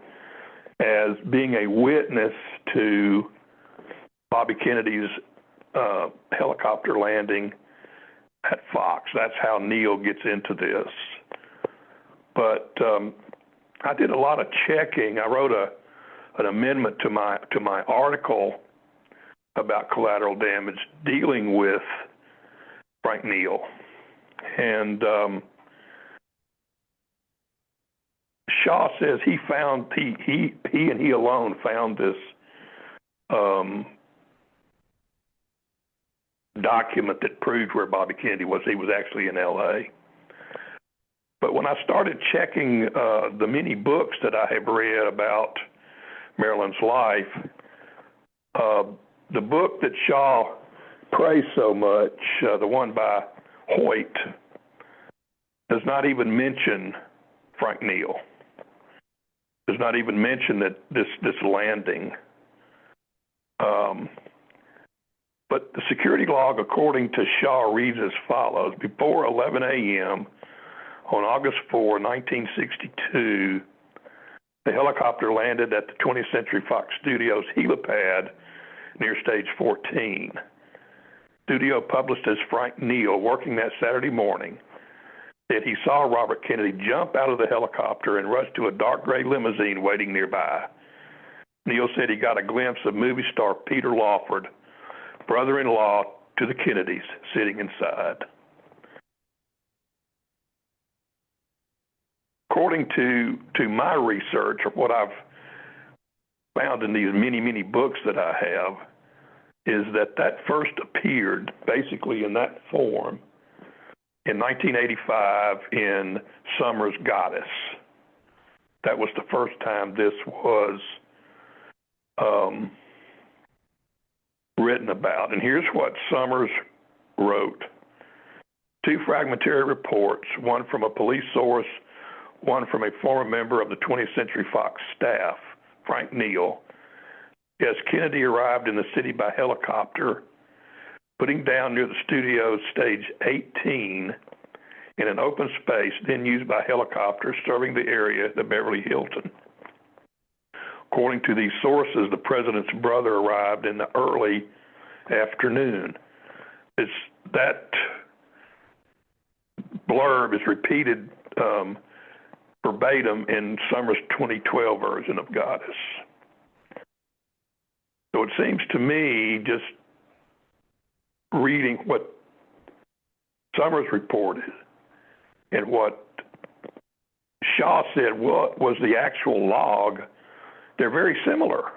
as being a witness to Bobby Kennedy's helicopter landing at Fox. That's how Neal gets into this. But I did a lot of checking. I wrote an amendment to my article about collateral damage dealing with Frank Neal, and Shaw says he and he alone found this document that proved where Bobby Kennedy was. He was actually in L.A. But when I started checking the many books that I have read about Marilyn's life, the book that Shaw praised so much, the one by Hoyt, does not even mention Frank Neal. Does not even mention that this landing. But the security log, according to Shaw, reads as follows: before 11 a.m. on August 4, 1962, the helicopter landed at the 20th Century Fox Studios helipad near stage 14. Studio published as Frank Neal, working that Saturday morning, that he saw Robert Kennedy jump out of the helicopter and rush to a dark gray limousine waiting nearby. Neal said he got a glimpse of movie star Peter Lawford, brother-in-law to the Kennedys, sitting inside. According to my research, or what I've found in these many, many books that I have, is that first appeared basically in that form in 1985 in Summers' Goddess. That was the first time this was written about. And here's what Summers wrote. 2 fragmentary reports, one from a police source, one from a former member of the 20th Century Fox staff, Frank Neal, as Kennedy arrived in the city by helicopter, putting down near the studio stage 18 in an open space then used by helicopters serving the area, the Beverly Hilton. According to these sources, the president's brother arrived in the early afternoon. That blurb is repeated verbatim in Summers' 2012 version of Goddess. So it seems to me, just reading what Summers reported and what Shaw said what was the actual log, they're very similar.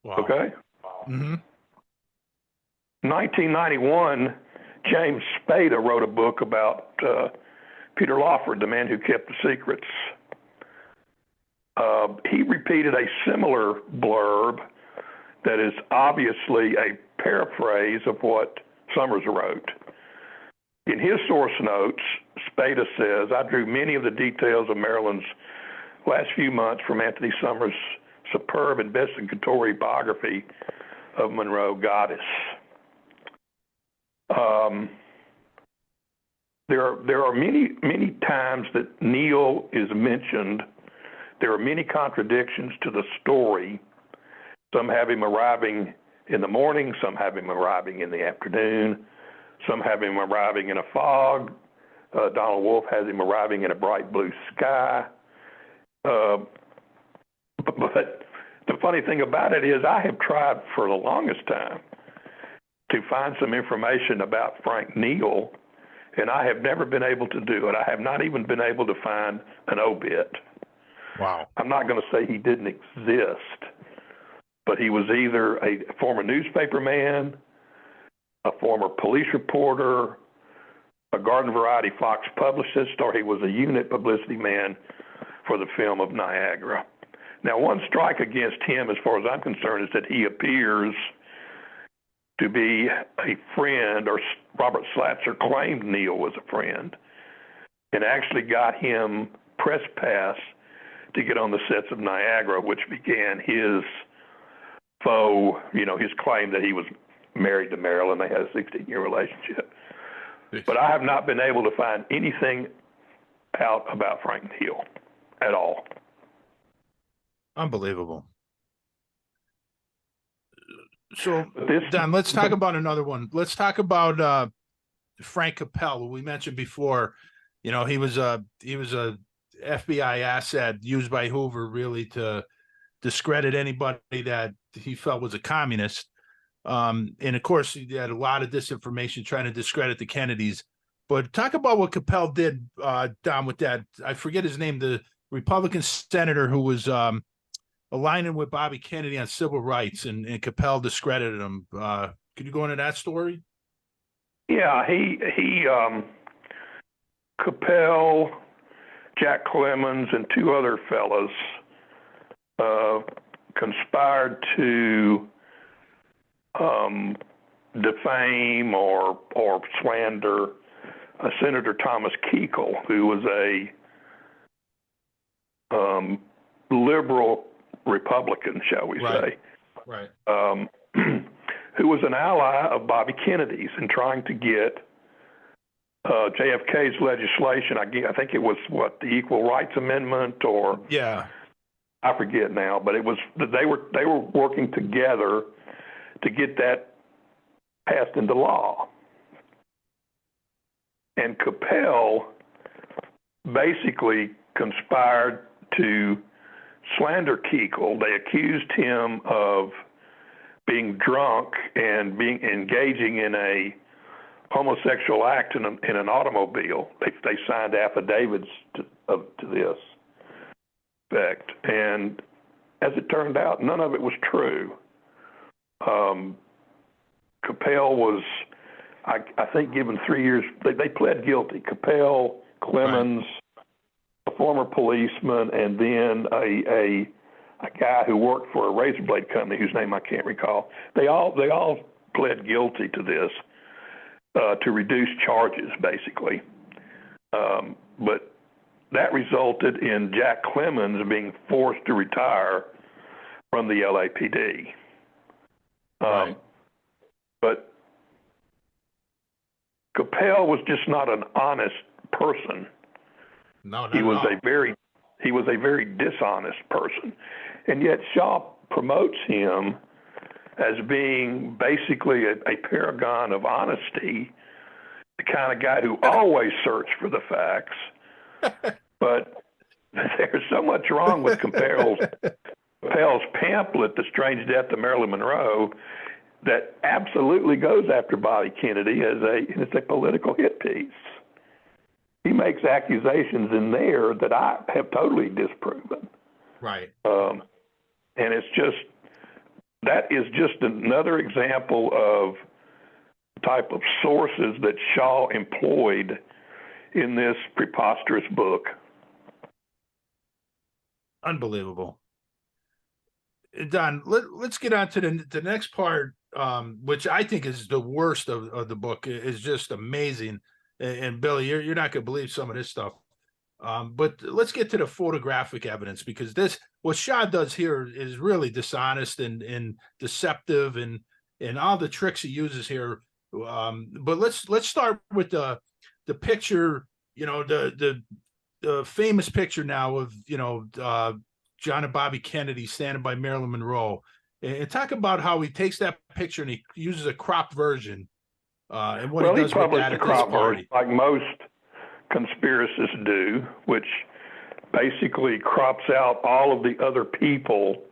Wow. Okay? Mm-hmm. 1991, James Spada wrote a book about Peter Lawford, the man who kept the secrets. he repeated a similar blurb that is obviously a paraphrase of what Summers wrote. In his source notes, Spada says, I drew many of the details of Marilyn's last few months from Anthony Summers' superb investigatory biography of Monroe Goddess. There are many times that Neil is mentioned. There are many contradictions to the story. Some have him arriving in the morning, some have him arriving in the afternoon, some have him arriving in a fog. Donald Wolfe has him arriving in a bright blue sky. But the funny thing about it is I have tried for the longest time to find some information about Frank Neal, and I have never been able to do it. I have not even been able to find an obit. Wow. I'm not going to say he didn't exist, but he was either a former newspaper man, a former police reporter, a garden variety Fox publicist, or he was a unit publicity man for the film of Niagara. Now, one strike against him, as far as I'm concerned, is that he appears to be a friend, or Robert Slatzer claimed Neil was a friend, and actually got him press pass to get on the sets of Niagara, which began his his claim that he was married to Marilyn. They had a 16-year relationship. Yes. But I have not been able to find anything out about Frank Neal at all. Unbelievable. So, Don, let's talk about another one. Let's talk about Frank Capel, who we mentioned before. You know, he was a FBI asset used by Hoover really to discredit anybody that he felt was a communist. And of course, he had a lot of disinformation trying to discredit the Kennedys. But talk about what Capel did, Don, with that. I forget his name, the Republican senator who was aligning with Bobby Kennedy on civil rights, and Capel discredited him. Could you go into that story? Yeah, Capel, Jack Clemens, and two other fellas conspired to defame or slander Senator Thomas Kuechel, who was a liberal Republican, shall we say, right. Who was an ally of Bobby Kennedy's in trying to get JFK's legislation. I think it was the Equal Rights Amendment, or I forget now, but it was they were working together to get that passed into law. And Capel basically conspired to slander Kuechel. They accused him of being drunk and engaging in a homosexual act in an automobile. They signed affidavits to this effect. And as it turned out, none of it was true. Capel was, I think, given 3 years. They pled guilty. Capel, Clemens, a former policeman, and then a guy who worked for a razor blade company whose name I can't recall. They all pled guilty to this to reduce charges, basically. But that resulted in Jack Clemens being forced to retire from the LAPD. But Capel was just not an honest person. No, he was a very dishonest person, and yet Shaw promotes him as being basically a paragon of honesty, the kind of guy who always searched for the facts. But there's so much wrong with Capel's pamphlet, The Strange Death of Marilyn Monroe, that absolutely goes after Bobby Kennedy as it's a political hit piece. He makes accusations in there that I have totally disproven. Right. And that is just another example of the type of sources that Shaw employed in this preposterous book. Unbelievable. Don, let's get on to the next part, which I think is the worst of the book. Is just amazing. And Billy, you're not going to believe some of this stuff. But let's get to the photographic evidence, because what Shaw does here is really dishonest and deceptive, and all the tricks he uses here. But let's start with the picture, the famous picture now of, John and Bobby Kennedy standing by Marilyn Monroe, and talk about how he takes that picture and he uses a cropped version, and what he does with that at this party. Like most conspiracists do, which basically crops out all of the other people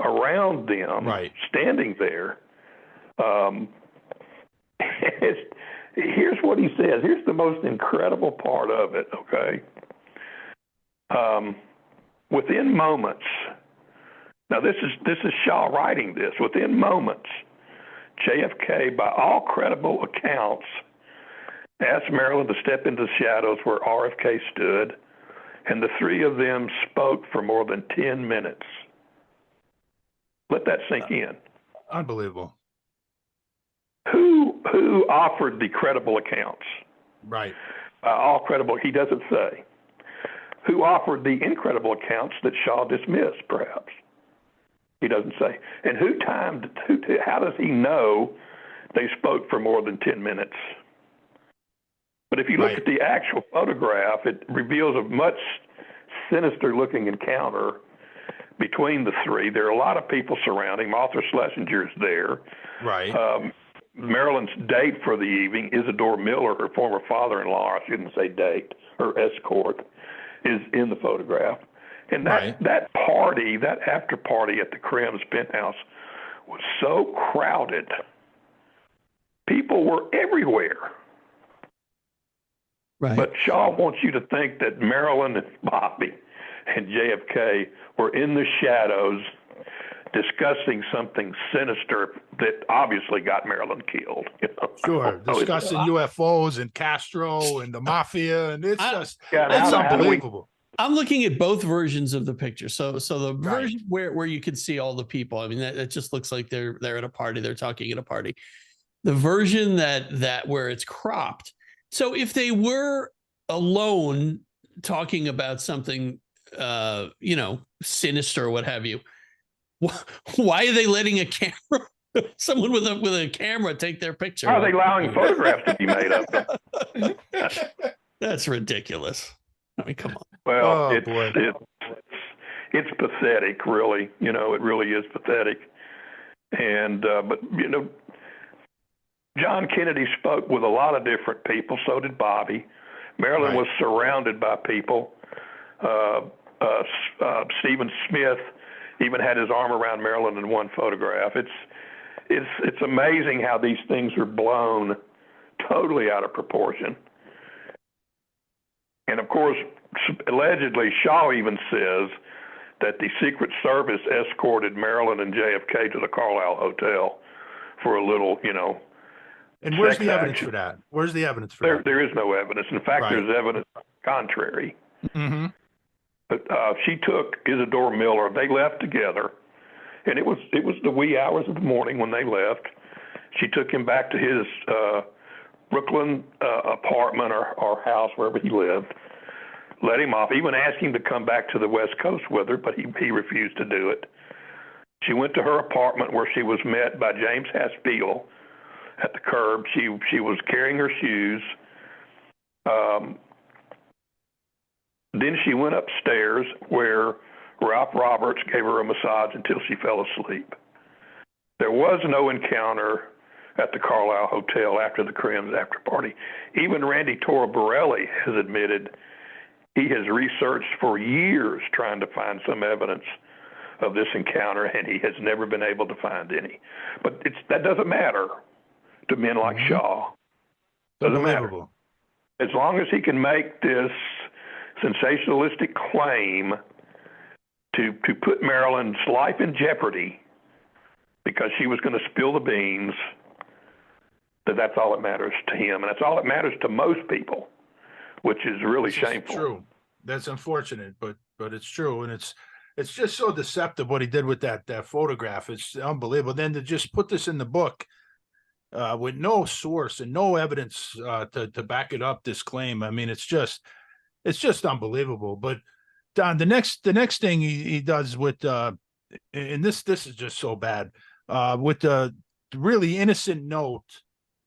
around them, right, standing there. Here's what he says. Here's the most incredible part of it, okay? Within moments, now this is Shaw writing this, within moments, JFK, by all credible accounts, asked Marilyn to step into the shadows where RFK stood, and the three of them spoke for more than 10 minutes. Let that sink in. Unbelievable. Who offered the credible accounts? Right. All credible, he doesn't say. Who offered the incredible accounts that Shaw dismissed, perhaps? He doesn't say. And how does he know they spoke for more than 10 minutes? But if you look at the actual photograph, it reveals a much sinister-looking encounter between the three. There are a lot of people surrounding. Arthur Schlesinger's there. Right. Marilyn's date for the evening, Isidore Miller, her former father-in-law, I shouldn't say date, her escort, is in the photograph. And that party, that after party at the Krim's penthouse was so crowded. People were everywhere. Right. But Shaw wants you to think that Marilyn and Bobby and JFK were in the shadows discussing something sinister that obviously got Marilyn killed. Sure, discussing UFOs and Castro and the mafia, and it's unbelievable. I'm looking at both versions of the picture. So the version where you can see all the people, I mean, that just looks like they're at a party, they're talking at a party. The version that where it's cropped. So if they were alone talking about something, sinister or what have you, why are they letting a camera, someone with a camera, take their picture? Why are they allowing photographs to be made of them? That's ridiculous. I mean, come on. Well, it's pathetic, really. It really is pathetic. And but John Kennedy spoke with a lot of different people. So did Bobby. Marilyn was surrounded by people. Stephen Smith even had his arm around Marilyn in one photograph. It's amazing how these things are blown totally out of proportion. And of course, allegedly, Shaw even says that the Secret Service escorted Marilyn and JFK to the Carlisle Hotel for a little, And where's the evidence for that? Where's the evidence for that? There is no evidence. In fact, there's evidence contrary. Mm-hmm. But she took Isidore Miller. They left together, and it was the wee hours of the morning when they left. She took him back to his Brooklyn apartment or house, wherever he lived, let him off, even asked him to come back to the West Coast with her, but he refused to do it. She went to her apartment where she was met by James Haspeel at the curb. She was carrying her shoes. Then she went upstairs where Ralph Roberts gave her a massage until she fell asleep. There was no encounter at the Carlisle Hotel after the Krim's after party. Even Randy Torborelli has admitted he has researched for years trying to find some evidence of this encounter, and he has never been able to find any. But that doesn't matter to men like Shaw. Doesn't matter. As long as he can make this sensationalistic claim to put Marilyn's life in jeopardy because she was going to spill the beans, that's all that matters to him. And that's all that matters to most people, which is really shameful. True. That's unfortunate, but but it's true, and it's just so deceptive what he did with that photograph. It's unbelievable. Then to just put this in the book with no source and no evidence to back it up, this claim. I mean, it's just unbelievable. But Don, the next thing he does with and this is just so bad, with the really innocent note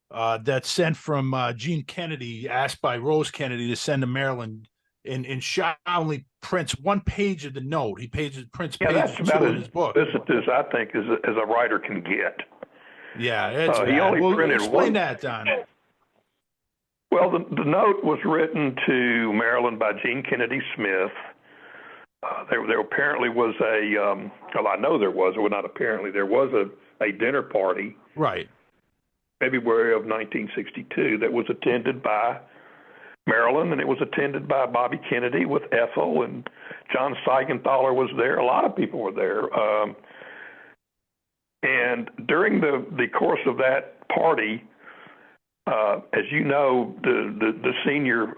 that's sent from Gene Kennedy, asked by Rose Kennedy to send to Maryland, and Shaw only prints one page of the note. He prints page that's about two in his book. As I think as a writer can get. Yeah, it's he only printed explain one. that, Don. Well, the note was written to Maryland by Gene Kennedy Smith. There apparently was well, I know there was, or not apparently, there was a dinner party. Right. February of 1962 that was attended by Maryland, and it was attended by Bobby Kennedy with Ethel, and John Seigenthaler was there. A lot of people were there. And during the course of that party, as you know, the senior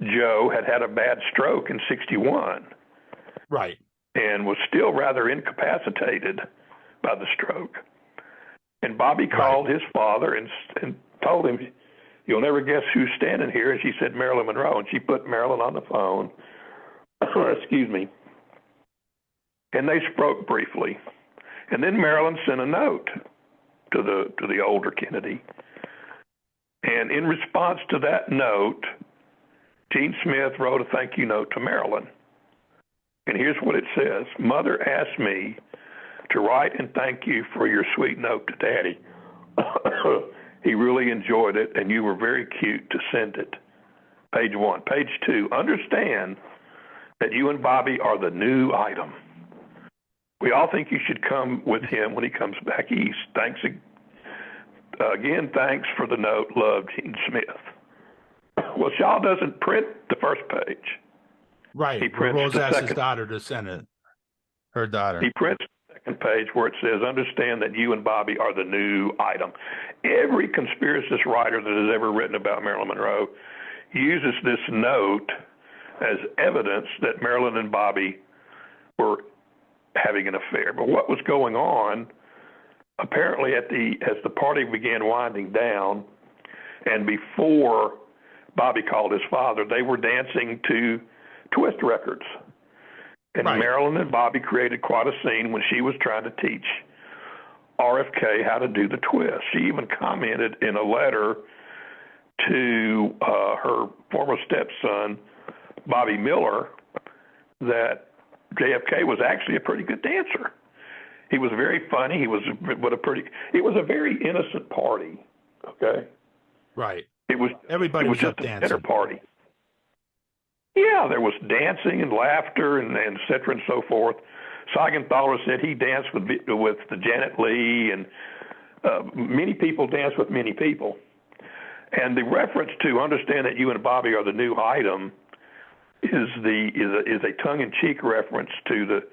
Joe had a bad stroke in 61. Right. And was still rather incapacitated by the stroke. And Bobby called his father and told him, "You'll never guess who's standing here." And she said, "Marilyn Monroe." And she put Marilyn on the phone. Excuse me. And they spoke briefly. And then Marilyn sent a note to the older Kennedy. And in response to that note, Gene Smith wrote a thank you note to Marilyn. And here's what it says. "Mother asked me to write and thank you for your sweet note to Daddy. He really enjoyed it, and you were very cute to send it." Page 1. Page 2. "Understand that you and Bobby are the new item. We all think you should come with him when he comes back east. Thanks again. Thanks for the note. Love, Gene Smith." Well, Shaw doesn't print the first page. Right. He prints Rose the asked second. his daughter to send it. Her daughter. He prints the second page where it says, "Understand that you and Bobby are the new item." Every conspiracist writer that has ever written about Marilyn Monroe uses this note as evidence that Marilyn and Bobby were having an affair. But what was going on, apparently as the party began winding down, and before Bobby called his father, they were dancing to twist records. And Marilyn and Bobby created quite a scene when she was trying to teach RFK how to do the twist. She even commented in a letter to her former stepson, Bobby Miller, that JFK was actually a pretty good dancer. He was very funny. It was a very innocent party. Okay. Right. It Everybody was just a dancing. dinner party. Yeah, there was dancing and laughter and et cetera and so forth. Seigenthaler said he danced with Janet Leigh, and many people danced with many people. And the reference to "understand that you and Bobby are the new item" is a tongue-in-cheek reference to the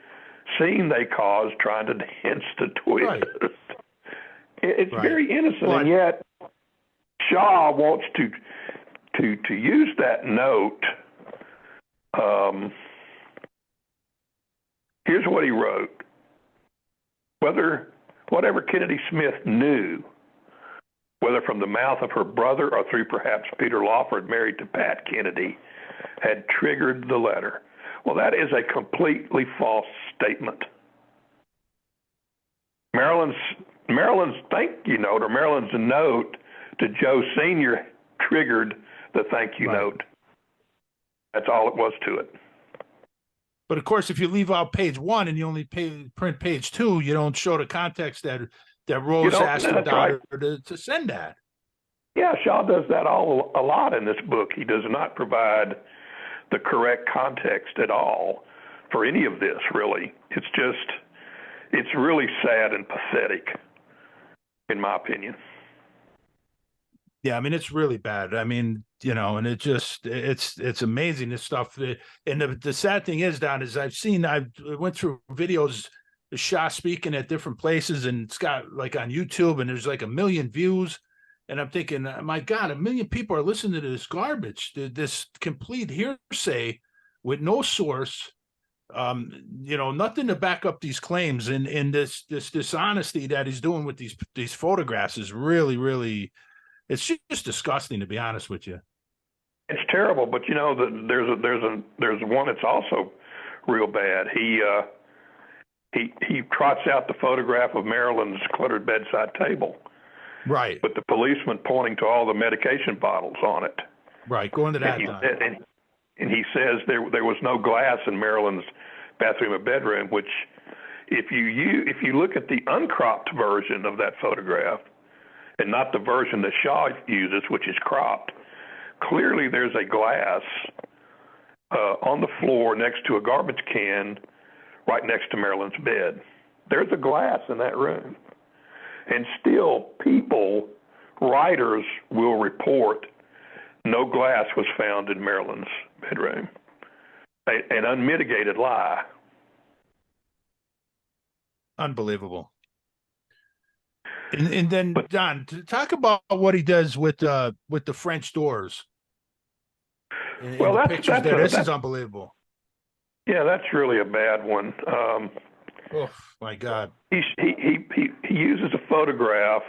scene they caused trying to dance the twist. Right. It's very innocent, and yet Shaw wants to use that note. Here's what he wrote. Whatever Kennedy Smith knew, whether from the mouth of her brother or through perhaps Peter Lawford, married to Pat Kennedy, had triggered the letter. Well, that is a completely false statement. Marilyn's thank you note, or Marilyn's note to Joe Sr. triggered the thank you note. That's all it was to it. But of course, if you leave out page 1 and you only print page 2, you don't show the context that Rose asked her daughter to send that. Yeah, Shaw does that a lot in this book. He does not provide the correct context at all for any of this, really. It's really sad and pathetic, in my opinion. Yeah, I mean, it's really bad. I mean, and it's amazing, this stuff. And the sad thing is, Don, is I went through videos of Shaw speaking at different places, and it's got like on YouTube, and there's like 1 million views. And I'm thinking, my God, 1 million people are listening to this garbage, this complete hearsay with no source, nothing to back up these claims, and this dishonesty that he's doing with these photographs is really, really, it's just disgusting, to be honest with you. It's terrible, but there's one that's also real bad. He trots out the photograph of Marilyn's cluttered bedside table, Right, with the policeman pointing to all the medication bottles on it. right. Go into that. And he says there was no glass in Marilyn's bathroom or bedroom, which if you look at the uncropped version of that photograph and not the version that Shaw uses, which is cropped, clearly there's a glass on the floor next to a garbage can right next to Marilyn's bed. There's a glass in that room. And still writers will report no glass was found in Marilyn's bedroom. An unmitigated lie. Unbelievable. And then, Don, talk about what he does with the French doors. Well, this is unbelievable. Yeah, that's really a bad one. Oh my God! He uses a photograph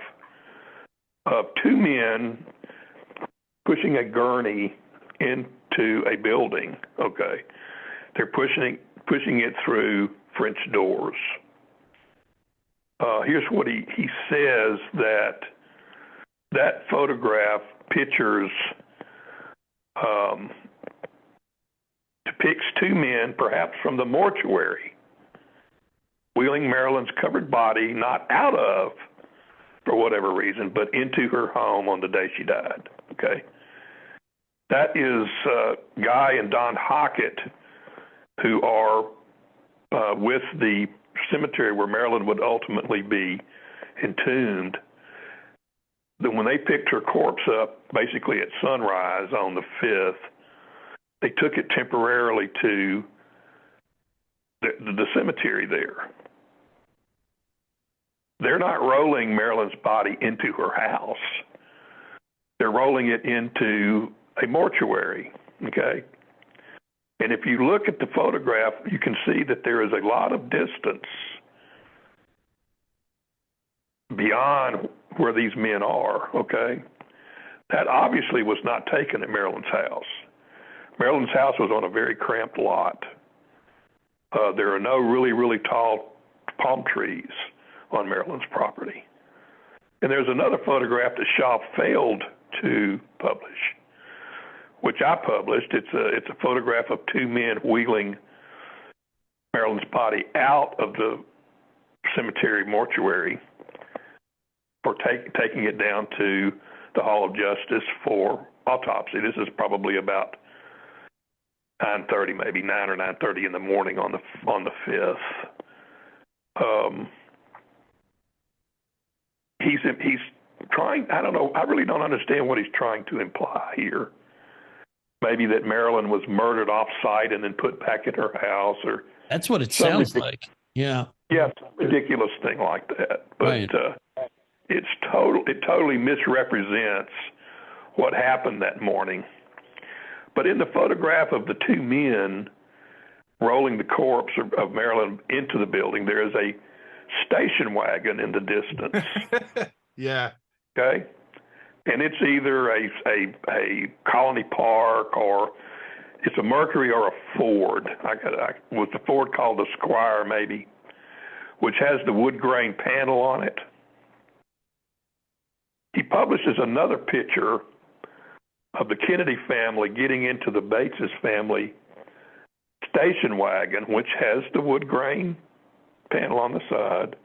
of two men pushing a gurney into a building. Okay, they're pushing it through French doors. Here's what he says, that photograph depicts two men, perhaps from the mortuary, wheeling Marilyn's covered body not out of, for whatever reason, but into her home on the day she died. Okay, that is Guy and Don Hockett, who are with the cemetery where Marilyn would ultimately be entombed. Then when they picked her corpse up, basically at sunrise on the 5th, they took it temporarily to the cemetery there. They're not rolling Marilyn's body into her house. They're rolling it into a mortuary, okay? And if you look at the photograph, you can see that there is a lot of distance beyond where these men are, okay? That obviously was not taken at Marilyn's house. Marilyn's house was on a very cramped lot. There are no really, really tall palm trees on Marilyn's property. And there's another photograph that Shaw failed to publish, which I published. It's a photograph of two men wheeling Marilyn's body out of the cemetery mortuary for taking it down to the Hall of Justice for autopsy. This is probably about 9:30, maybe 9 or 9:30 in the morning on the 5th. He's trying. I don't know. I really don't understand what he's trying to imply here. Maybe that Marilyn was murdered off-site and then put back in her house, or that's what it sounds like. Yeah. Yeah, ridiculous thing like that. But right. It totally misrepresents what happened that morning. But in the photograph of the two men rolling the corpse of Marilyn into the building, there is a station wagon in the distance. Yeah. Okay. And it's either a Colony Park, or it's a Mercury or a Ford. Was the Ford called the Squire, maybe, which has the wood grain panel on it. He publishes another picture of the Kennedy family getting into the Bates' family station wagon, which has the wood grain panel on the side.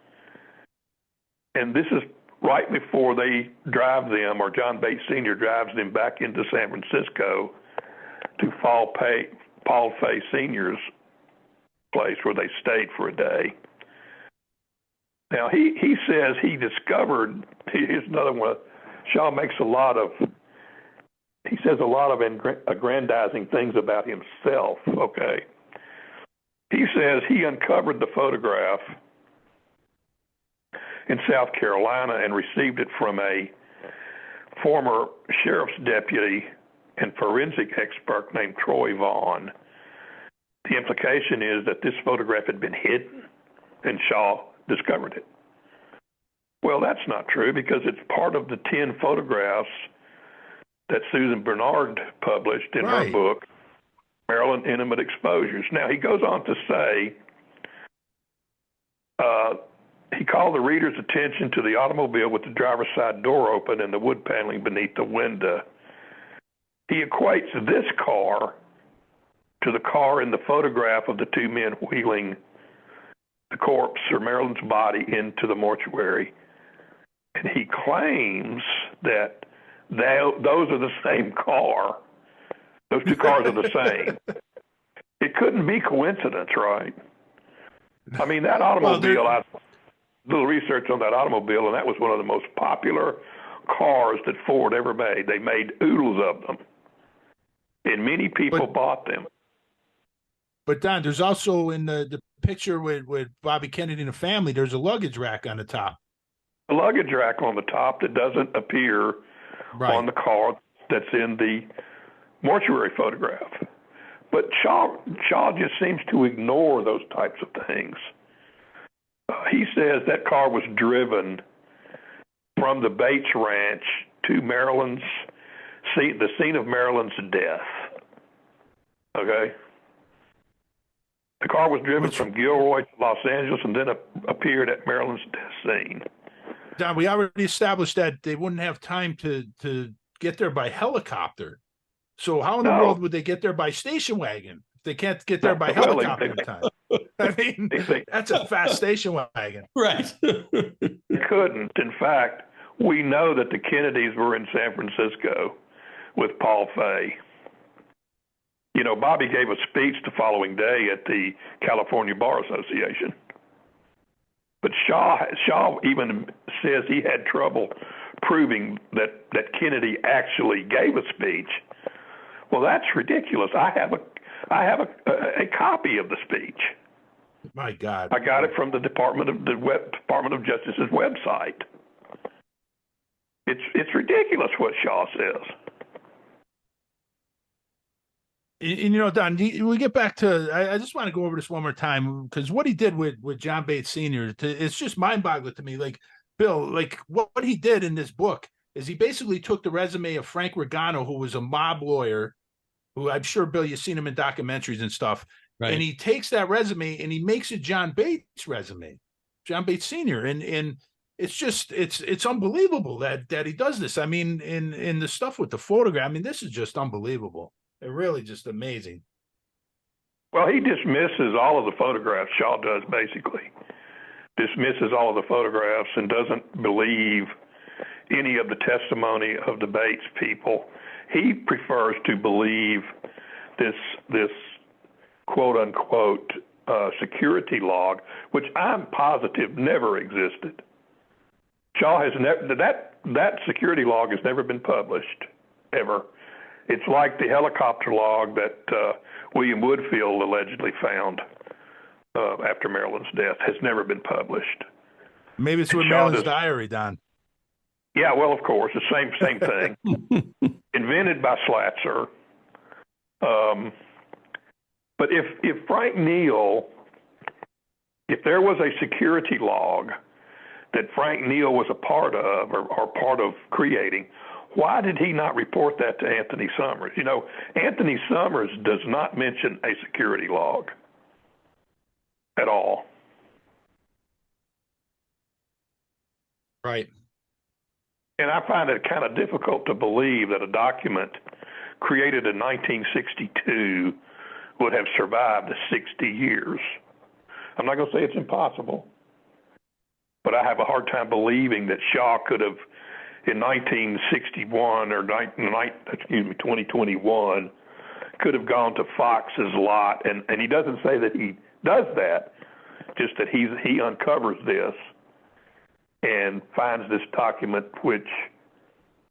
And this is right before they drive them, or John Bates Sr. drives them back into San Francisco to Paul Fay Sr.'s place where they stayed for a day. Now, he says he discovered, here's another one, Shaw makes he says a lot of aggrandizing things about himself, okay? He says he uncovered the photograph in South Carolina and received it from a former sheriff's deputy and forensic expert named Troy Vaughn. the implication is that this photograph had been hidden and Shaw discovered it. Well, that's not true because it's part of the 10 photographs that Susan Bernard published in her book, Maryland Intimate Exposures. Now, he goes on to say, he called the reader's attention to the automobile with the driver's side door open and the wood paneling beneath the window. He equates this car to the car in the photograph of the two men wheeling the corpse or Marilyn's body into the mortuary. And he claims that those are the same car. Those two cars are the same. It couldn't be coincidence, right? I mean, that automobile, I did a little research on that automobile, and that was one of the most popular cars that Ford ever made. They made oodles of them, and many people bought them. But, Don, there's also in the picture with Bobby Kennedy and the family, there's a luggage rack on the top. A luggage rack on the top that doesn't appear on the car that's in the mortuary photograph. But Shaw just seems to ignore those types of things. He says that car was driven from the Bates Ranch to the scene of Marilyn's death. Okay? The car was driven from Gilroy to Los Angeles and then appeared at Marilyn's death scene. Don, we already established that they wouldn't have time to get there by helicopter. So how in the world would they get there by station wagon if they can't get there by helicopter in time? I mean, that's a fast station wagon. Right. They couldn't. In fact, we know that the Kennedys were in San Francisco with Paul Fay. You know, Bobby gave a speech the following day at the California Bar Association. But Shaw even says he had trouble proving that Kennedy actually gave a speech. Well, that's ridiculous. I have a copy of the speech. My God! I got it from the Department of Justice's website. It's ridiculous what Shaw says. And you know, Don, we get back to. I just want to go over this one more time because what he did with John Bates Sr. It's just mind-boggling to me. Like Bill, like what he did in this book is he basically took the resume of Frank Regano, who was a mob lawyer, who I'm sure, Bill, you've seen him in documentaries and stuff. Right. And he takes that resume and he makes it John Bates' resume, John Bates Sr. And it's just it's unbelievable that he does this. I mean, in the stuff with the photograph, I mean, this is just unbelievable. It really just amazing. Well, he dismisses all of the photographs. Shaw does basically dismisses all of the photographs and doesn't believe any of the testimony of the Bates people. He prefers to believe this quote unquote security log, which I'm positive never existed. Shaw has never that security log has never been published ever. It's like the helicopter log that William Woodfield allegedly found after Marilyn's death has never been published. Maybe it's with Marilyn's diary, Don. Yeah, well, of course, the same thing. Invented by Slatzer. But if Frank Neal, if there was a security log that Frank Neal was a part of or part of creating, why did he not report that to Anthony Summers? You know, Anthony Summers does not mention a security log at all. Right. And I find it kind of difficult to believe that a document created in 1962 would have survived 60 years. I'm not going to say it's impossible, but I have a hard time believing that Shaw could have, in 1961 or 2021, could have gone to Fox's lot. And he doesn't say that he does that, just that he uncovers this and finds this document, which,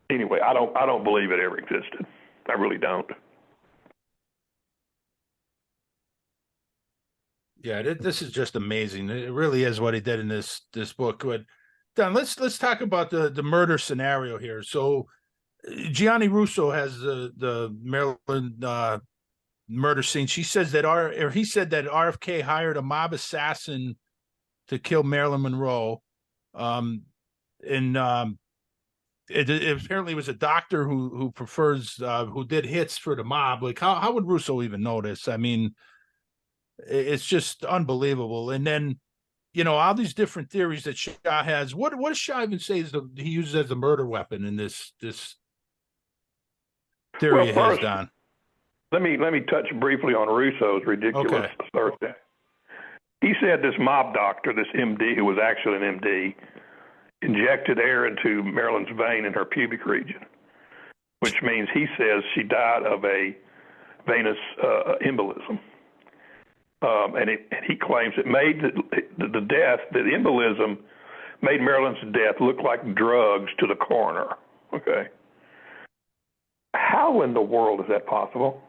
anyway, I don't believe it ever existed. I really don't. Yeah, this is just amazing. It really is what he did in this book. But Don, let's talk about the murder scenario here. So Gianni Russo has the Maryland murder scene. She says that he said that RFK hired a mob assassin to kill Marilyn Monroe. And it apparently was a doctor who prefers who did hits for the mob. Like how would Russo even know this? I mean, it's just unbelievable. And then, all these different theories that Shah has. What does Shah even say he uses as a murder weapon in this theory Well, has, first, Don? let me touch briefly on Russo's ridiculous assertion. He said this mob doctor, this MD, who was actually an MD, injected air into Marilyn's vein in her pubic region, which means he says she died of a venous embolism. And he claims it made the death, the embolism, made Marilyn's death look like drugs to the coroner. Okay. How in the world is that possible?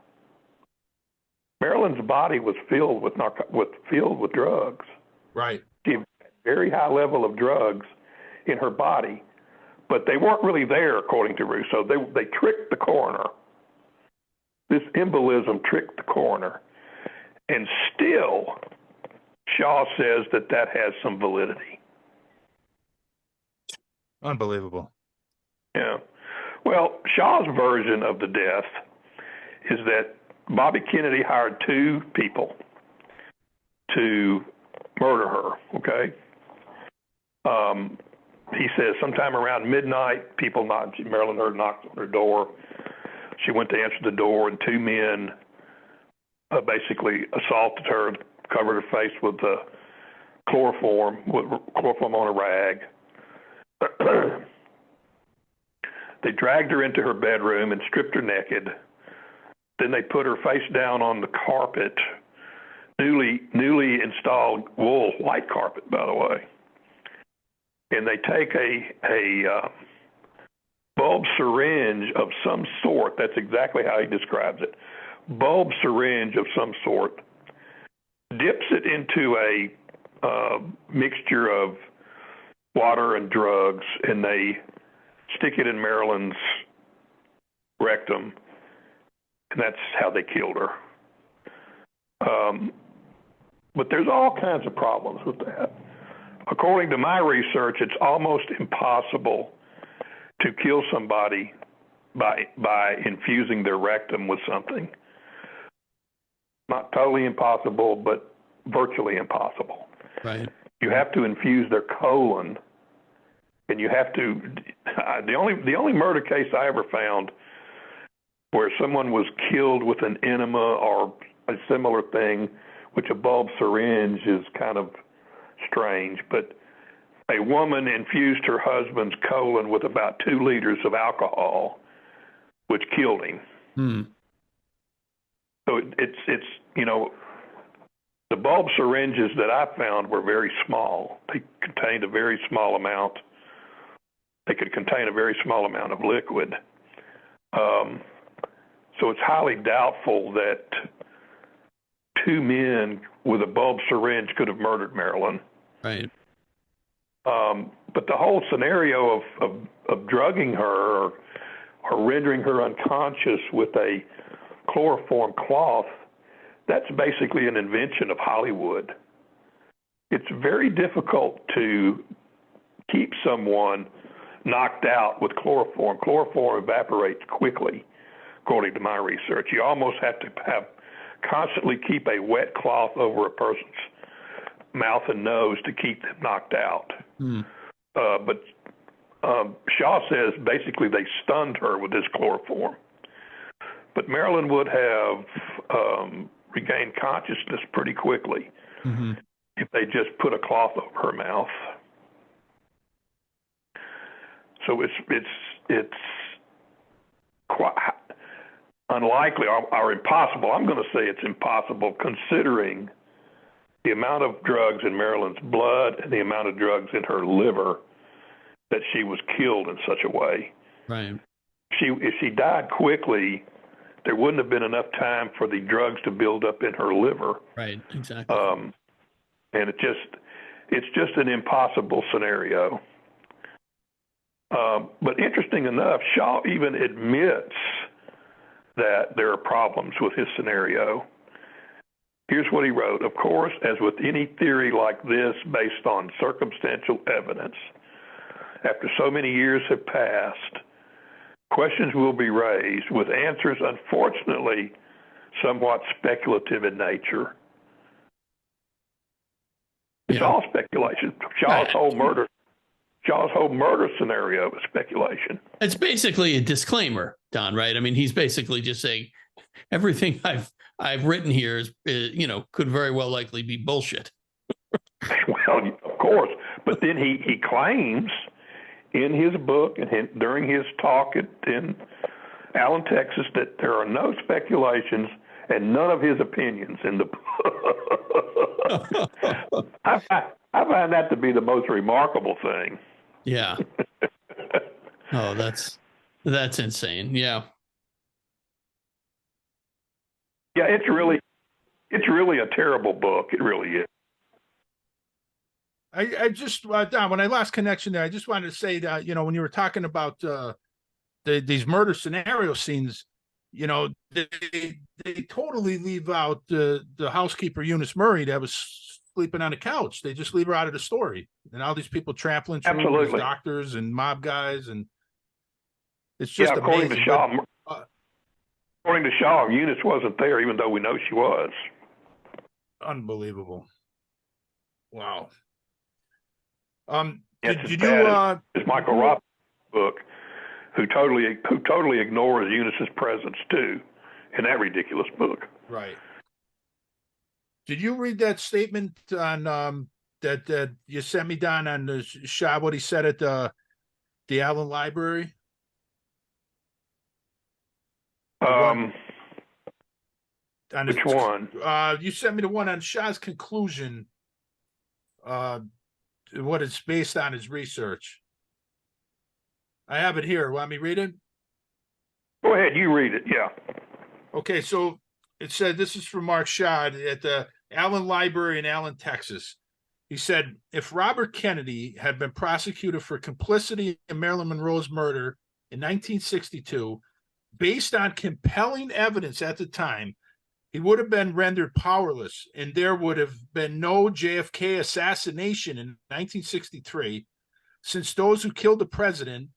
Marilyn's body was filled with drugs. Right. She had a very high level of drugs in her body, but they weren't really there, according to Russo. They tricked the coroner. This embolism tricked the coroner. And still, Shaw says that has some validity. Unbelievable. Yeah. Well, Shaw's version of the death is that Bobby Kennedy hired two people to murder her, okay? He says sometime around midnight, Marilyn heard knocks on her door. She went to answer the door, and two men basically assaulted her, covered her face with chloroform on a rag. They dragged her into her bedroom and stripped her naked. Then they put her face down on the carpet, newly installed wool white carpet, by the way. And they take a bulb syringe of some sort. That's exactly how he describes it. Bulb syringe of some sort, dips it into a mixture of water and drugs, and they stick it in Marilyn's rectum, and that's how they killed her. But there's all kinds of problems with that. According to my research, it's almost impossible to kill somebody by infusing their rectum with something. Not totally impossible, but virtually impossible. Right. You have to infuse their colon, and you have to. The only murder case I ever found where someone was killed with an enema or a similar thing, which a bulb syringe is kind of strange, but a woman infused her husband's colon with about 2 liters of alcohol, which killed him. So it's the bulb syringes that I found were very small. They contained a very small amount. They could contain a very small amount of liquid. So it's highly doubtful that 2 men with a bulb syringe could have murdered Marilyn. Right. But the whole scenario of drugging her or rendering her unconscious with a chloroform cloth, that's basically an invention of Hollywood. It's very difficult to keep someone knocked out with chloroform. Chloroform evaporates quickly, according to my research. You almost have to constantly keep a wet cloth over a person's mouth and nose to keep them knocked out. But Shaw says basically they stunned her with this chloroform. But Marilyn would have regained consciousness pretty quickly if they just put a cloth over her mouth. So it's quite unlikely or impossible. I'm going to say it's impossible considering the amount of drugs in Marilyn's blood and the amount of drugs in her liver that she was killed in such a way. Right. If she died quickly, there wouldn't have been enough time for the drugs to build up in her liver. Right. Exactly. And it's just an impossible scenario. But interesting enough, Shaw even admits that there are problems with his scenario. Here's what he wrote. Of course, as with any theory like this based on circumstantial evidence, after so many years have passed, questions will be raised with answers, unfortunately, somewhat speculative in nature. It's all speculation. Shaw's whole murder scenario is speculation. It's basically a disclaimer, Don, right? I mean, he's basically just saying everything I've written here is, could very well likely be bullshit. Well, of course, but then he claims in his book and during his talk in Allen, Texas, that there are no speculations and none of his opinions in the book. I find that to be the most remarkable thing. Yeah. Oh, that's insane. Yeah. Yeah, it's really a terrible book. It really is. I just Don, when I lost connection there, I just wanted to say that when you were talking about these murder scenario scenes, they totally leave out the housekeeper Eunice Murray that was sleeping on the couch. They just leave her out of the story, and all these people trampling through these doctors and mob guys, and it's just according amazing. According to Shaw, Eunice wasn't there, even though we know she was. Unbelievable! Wow. It's did you? It's Michael Robbins' book, who totally ignores Eunice's presence too, in that ridiculous book. Right. Did you read that statement on that you sent me, Don, on the Shaw, what he said at the Allen Library? Which one? You sent me the one on Shaw's conclusion. What it's based on his research. I have it here. Want me to read it? Go ahead, you read it. Yeah. Okay, so it said, this is from Mark Shaw at the Allen Library in Allen, Texas. He said, if Robert Kennedy had been prosecuted for complicity in Marilyn Monroe's murder in 1962, based on compelling evidence at the time, he would have been rendered powerless, and there would have been no JFK assassination in 1963, since those who killed the president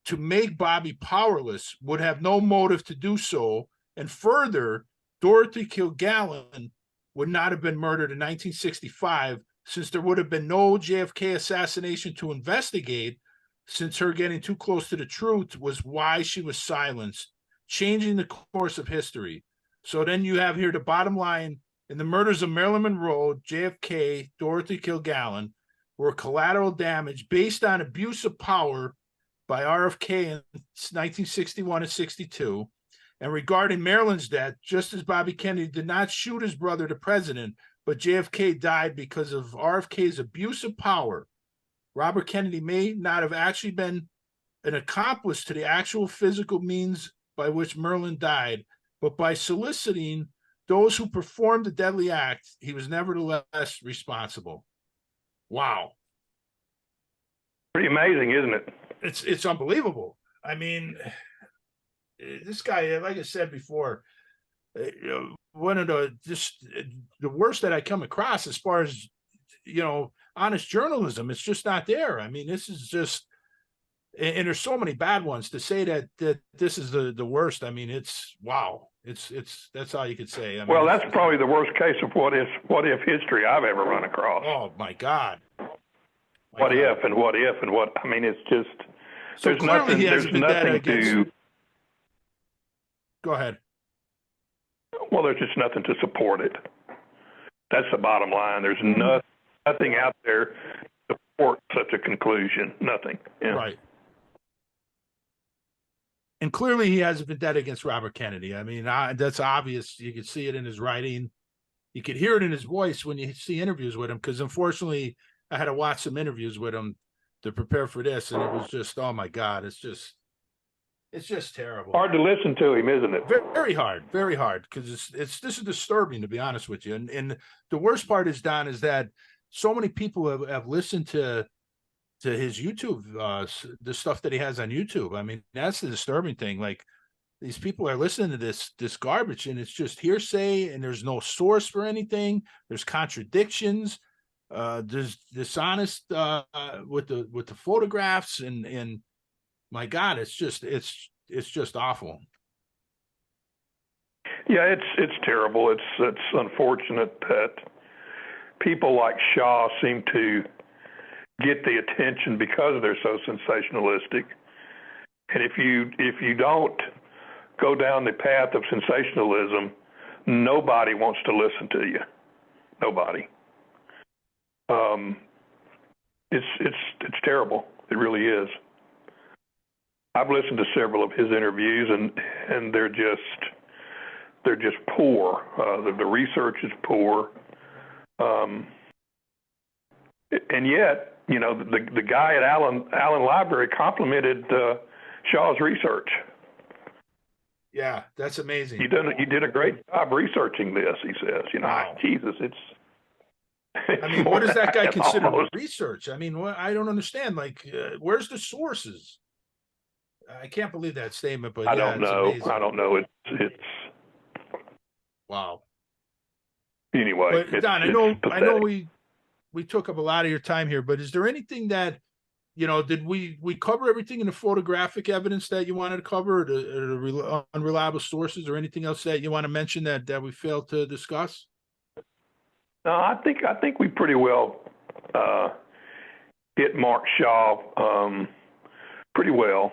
to make Bobby powerless would have no motive to do so. And further, Dorothy Kilgallen would not have been murdered in 1965, since there would have been no JFK assassination to investigate, since her getting too close to the truth was why she was silenced, changing the course of history. So then you have here the bottom line: in the murders of Marilyn Monroe, JFK, Dorothy Kilgallen were collateral damage based on abuse of power by RFK in 1961 and 62. And regarding Marilyn's death, just as Bobby Kennedy did not shoot his brother, the president, but JFK died because of RFK's abuse of power, Robert Kennedy may not have actually been an accomplice to the actual physical means by which Marilyn died, but by soliciting those who performed the deadly act, he was nevertheless responsible. Wow. Pretty amazing, isn't it? It's unbelievable. I mean, this guy, like I said before, one of the worst that I come across as far as, honest journalism. It's just not there. I mean, this is just, and there's so many bad ones. To say that this is the worst, I mean, it's wow. It's that's all you could say. I mean, well, that's probably the worst case of what if history I've ever run across. Oh my God. What if. I mean, it's just, so there's nothing to. Go ahead. Well, there's just nothing to support it. That's the bottom line. There's nothing out there to support such a conclusion. Nothing. Yeah. Right. And clearly he has a vendetta against Robert Kennedy. I mean, that's obvious. You could see it in his writing. You could hear it in his voice when you see interviews with him, because unfortunately I had to watch some interviews with him to prepare for this, and it was just, oh my God, it's just terrible. Hard to listen to him, isn't it? Very hard, because this is disturbing, to be honest with you. And the worst part is, Don, is that so many people have listened to his YouTube, the stuff that he has on YouTube. I mean, that's the disturbing thing. Like, these people are listening to this garbage, and it's just hearsay, and there's no source for anything. There's contradictions. There's dishonest with the photographs, and my God, it's just awful. Yeah, it's terrible. It's unfortunate that people like Shaw seem to get the attention because they're so sensationalistic. And if you don't go down the path of sensationalism, nobody wants to listen to you. Nobody. It's terrible. It really is. I've listened to several of his interviews, and they're just poor. The research is poor. And yet, you know, the guy at Allen Library complimented Shaw's research. Yeah, that's amazing. You did a great job researching this, he says. You know, wow. Jesus, it's I mean, what does that guy consider research? I mean, I don't understand. Like, where's the sources? I can't believe that statement, but I don't know. amazing. I don't know. It's wow. Anyway, but Don, I know we took up a lot of your time here, but is there anything that, you know, did we cover everything in the photographic evidence that you wanted to cover, or the unreliable sources, or anything else that you want to mention that we failed to discuss? No, I think we pretty well hit Mark Shaw pretty well.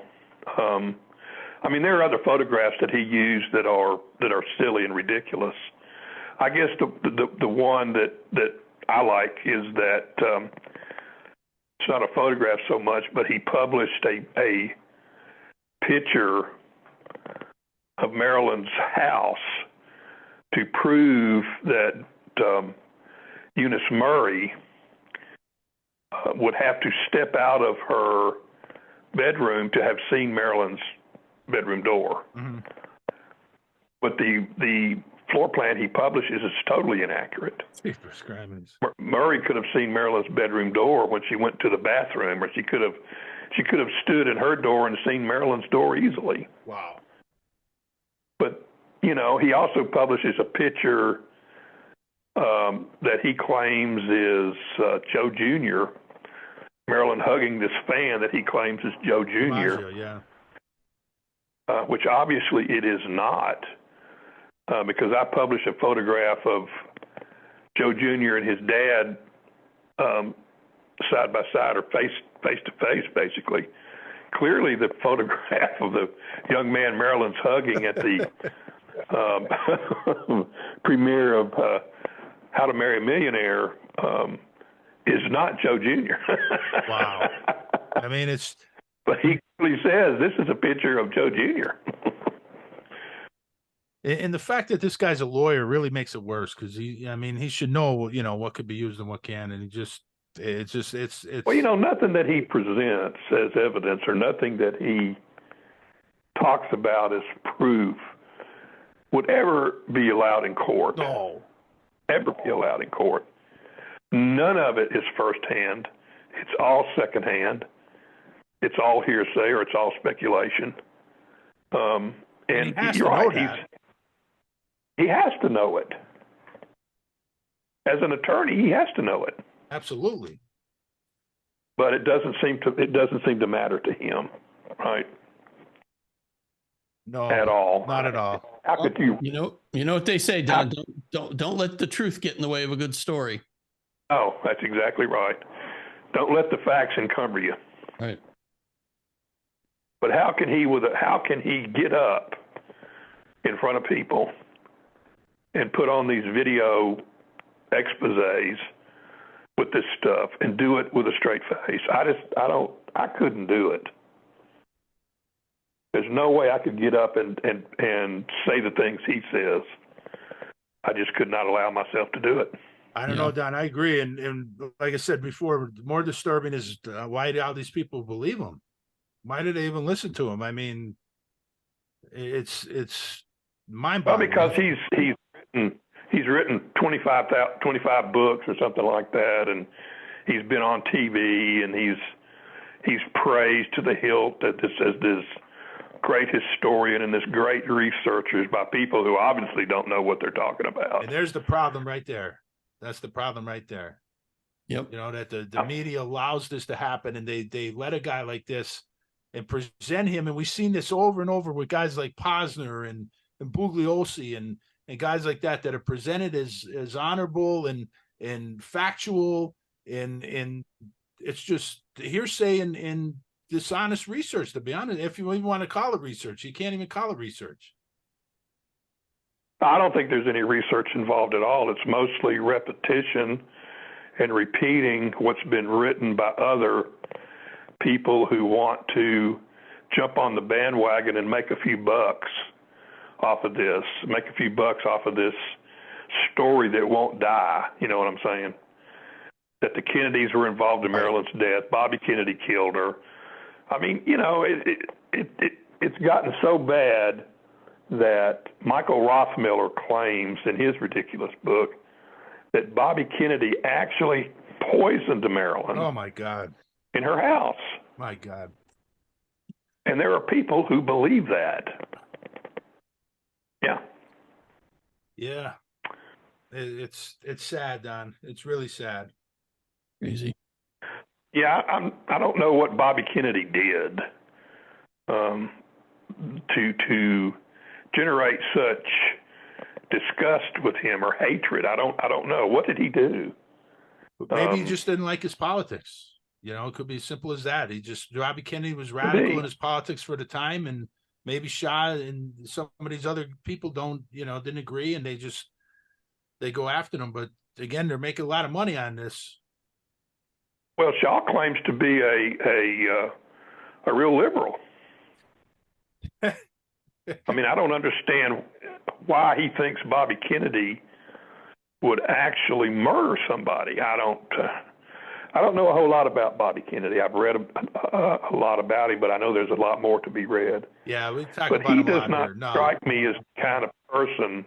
I mean, there are other photographs that he used that are silly and ridiculous. I guess the one that I like is that it's not a photograph so much, but he published a picture of Marilyn's house to prove that Eunice Murray would have to step out of her bedroom to have seen Marilyn's bedroom door. Mm-hmm. But the floor plan he publishes is totally inaccurate. Murray could have seen Marilyn's bedroom door when she went to the bathroom, or she could have stood in her door and seen Marilyn's door easily. Wow. But, you know, he also publishes a picture that he claims is Joe Jr., Marilyn hugging this fan that he claims is Joe Jr. Yeah. Which obviously it is not, because I published a photograph of Joe Jr. and his dad side by side, or face to face, basically. Clearly, the photograph of the young man Marilyn's hugging at the premiere of How to Marry a Millionaire is not Joe Jr. Wow. I mean, it's... But he clearly says this is a picture of Joe Jr. And the fact that this guy's a lawyer really makes it worse, because he should know, you know, what could be used and what can, and it's well, you know, nothing that he presents as evidence, or nothing that he talks about as proof, would ever be allowed in court. No. Ever be allowed in court. None of it is firsthand. It's all secondhand. It's all hearsay, or it's all speculation. And you're right. He has to know it. As an attorney, he has to know it. Absolutely. But it doesn't seem to matter to him, right? No, at all. Not at all. How could you? You know what they say, Don. Don't let the truth get in the way of a good story. Oh, that's exactly right. Don't let the facts encumber you. Right. But how can he get up in front of people and put on these video exposés with this stuff and do it with a straight face? I couldn't do it. There's no way I could get up and say the things he says. I just could not allow myself to do it. I don't know, Don. I agree. And like I said before, more disturbing is why do all these people believe him? Why do they even listen to him? I mean, it's mind-boggling. Well, because he's written 25 books or something like that, and he's been on TV, and he's praised to the hilt that this great historian and this great researchers by people who obviously don't know what they're talking about. And there's the problem right there. That's the problem right there. Yep. You know, that the media allows this to happen, and they let a guy like this and present him. And we've seen this over and over with guys like Posner and Bugliosi and guys like that are presented as honorable and factual, and it's just hearsay and dishonest research, to be honest. If you even want to call it research, you can't even call it research. I don't think there's any research involved at all. It's mostly repetition and repeating what's been written by other people who want to jump on the bandwagon and make a few bucks off of this, story that won't die. You know what I'm saying? That the Kennedys were involved in Marilyn's death. Bobby Kennedy killed her. I mean, you know, it's gotten so bad that Michael Rothmiller claims in his ridiculous book that Bobby Kennedy actually poisoned Marilyn. Oh, my God. In her house. My God. And there are people who believe that. Yeah. Yeah. It's sad, Don. It's really sad. Crazy. Yeah, I don't know what Bobby Kennedy did to generate such disgust with him or hatred. I don't know. What did he do? Maybe he just didn't like his politics. You know, it could be as simple as that. Bobby Kennedy was radical in his politics for the time, and maybe Shaw and some of these other people didn't agree, and they go after them. But again, they're making a lot of money on this. Well, Shaw claims to be a real liberal. I mean, I don't understand why he thinks Bobby Kennedy would actually murder somebody. I don't know a whole lot about Bobby Kennedy. I've read a lot about him, but I know there's a lot more to be read. Yeah, we talk but about he him a does lot not here. No. strike me as the kind of person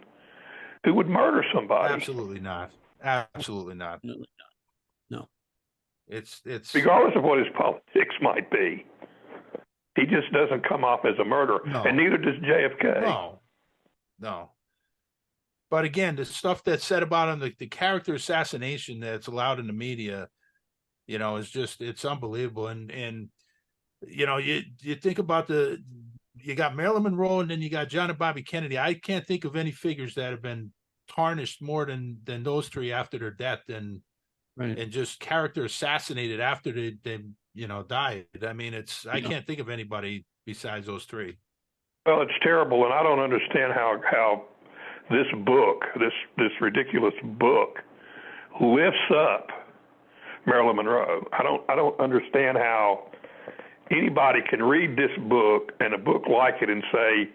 who would murder somebody. Absolutely not. Absolutely not. No. It's regardless of what his politics might be. He just doesn't come off as a murderer, and neither does JFK. No. But again, the stuff that's said about him, the character assassination that's allowed in the media, you know, it's unbelievable. And you know, you think about you got Marilyn Monroe, and then you got John and Bobby Kennedy. I can't think of any figures that have been tarnished more than those three after their death, and just character assassinated after they died. I mean, I can't think of anybody besides those three. Well, it's terrible, and I don't understand how this book, this ridiculous book, lifts up Marilyn Monroe. I don't understand how anybody can read this book and a book like it and say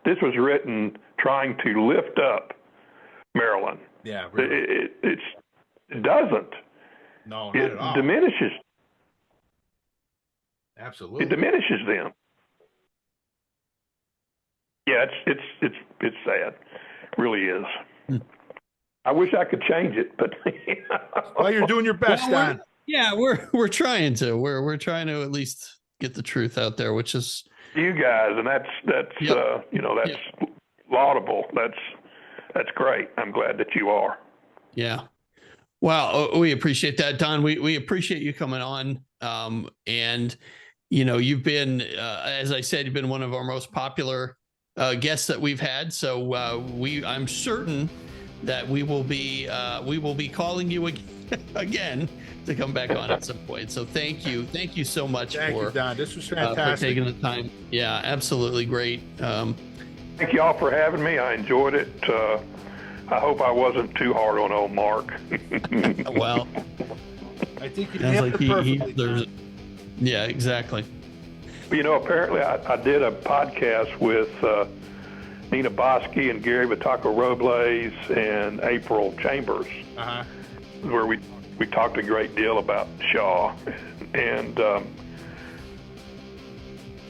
this was written trying to lift up Marilyn. Yeah, really. It doesn't. No, not at all. It diminishes. Absolutely. It diminishes them. Yeah, it's sad. It really is. I wish I could change it, but well, you're doing your best, Don. Yeah, we're trying to. We're trying to at least get the truth out there, which is you guys, and that's that's laudable. That's great. I'm glad that you are. Yeah. Well, we appreciate that, Don. We appreciate you coming on. And you know, you've been, as I said, you've been one of our most popular guests that we've had. So I'm certain that we will be calling you again to come back on at some point. So thank you so much. Thank you, Don. This was fantastic. For taking the time. Yeah, absolutely great. Thank you all for having me. I enjoyed it. I hope I wasn't too hard on old Mark. Well, I think you nailed it perfectly. Yeah, exactly. You know, apparently I did a podcast with Nina Bosky and Gary Vitaco Robles and April Chambers, where we talked a great deal about Shaw, and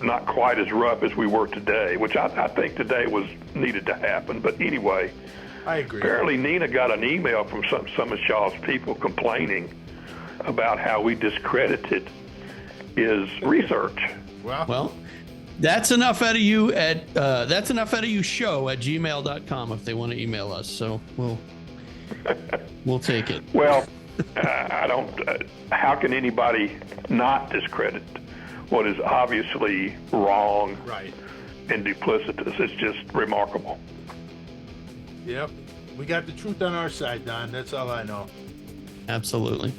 not quite as rough as we were today, which I think today needed to happen. But anyway, I agree. Apparently Nina got an email from some of Shaw's people complaining about how we discredited his research. Well, That's enough out of you at that's enough out of you show at gmail.com if they want to email us. So we'll take it. Well, I don't. How can anybody not discredit what is obviously wrong, Right. and duplicitous? It's just remarkable. Yep. We got the truth on our side, Don. That's all I know. Absolutely.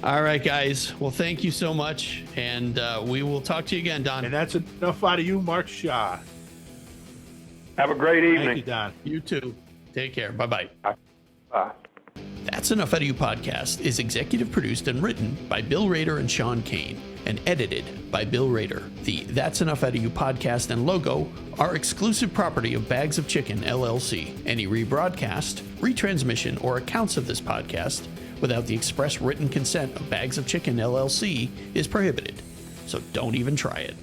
All right, guys. Well, thank you so much, and we will talk to you again, Don. And that's enough out of you, Mark Shaw. Have a great evening. Thank you, Don. You too. Take care. Bye-bye. Bye. That's Enough Out of You podcast is executive produced and written by Bill Rader and Sean Kane and edited by Bill Rader. The That's Enough Out of You podcast and logo are exclusive property of Bags of Chicken, LLC. Any rebroadcast, retransmission, or accounts of this podcast without the express written consent of Bags of Chicken, LLC is prohibited. So don't even try it.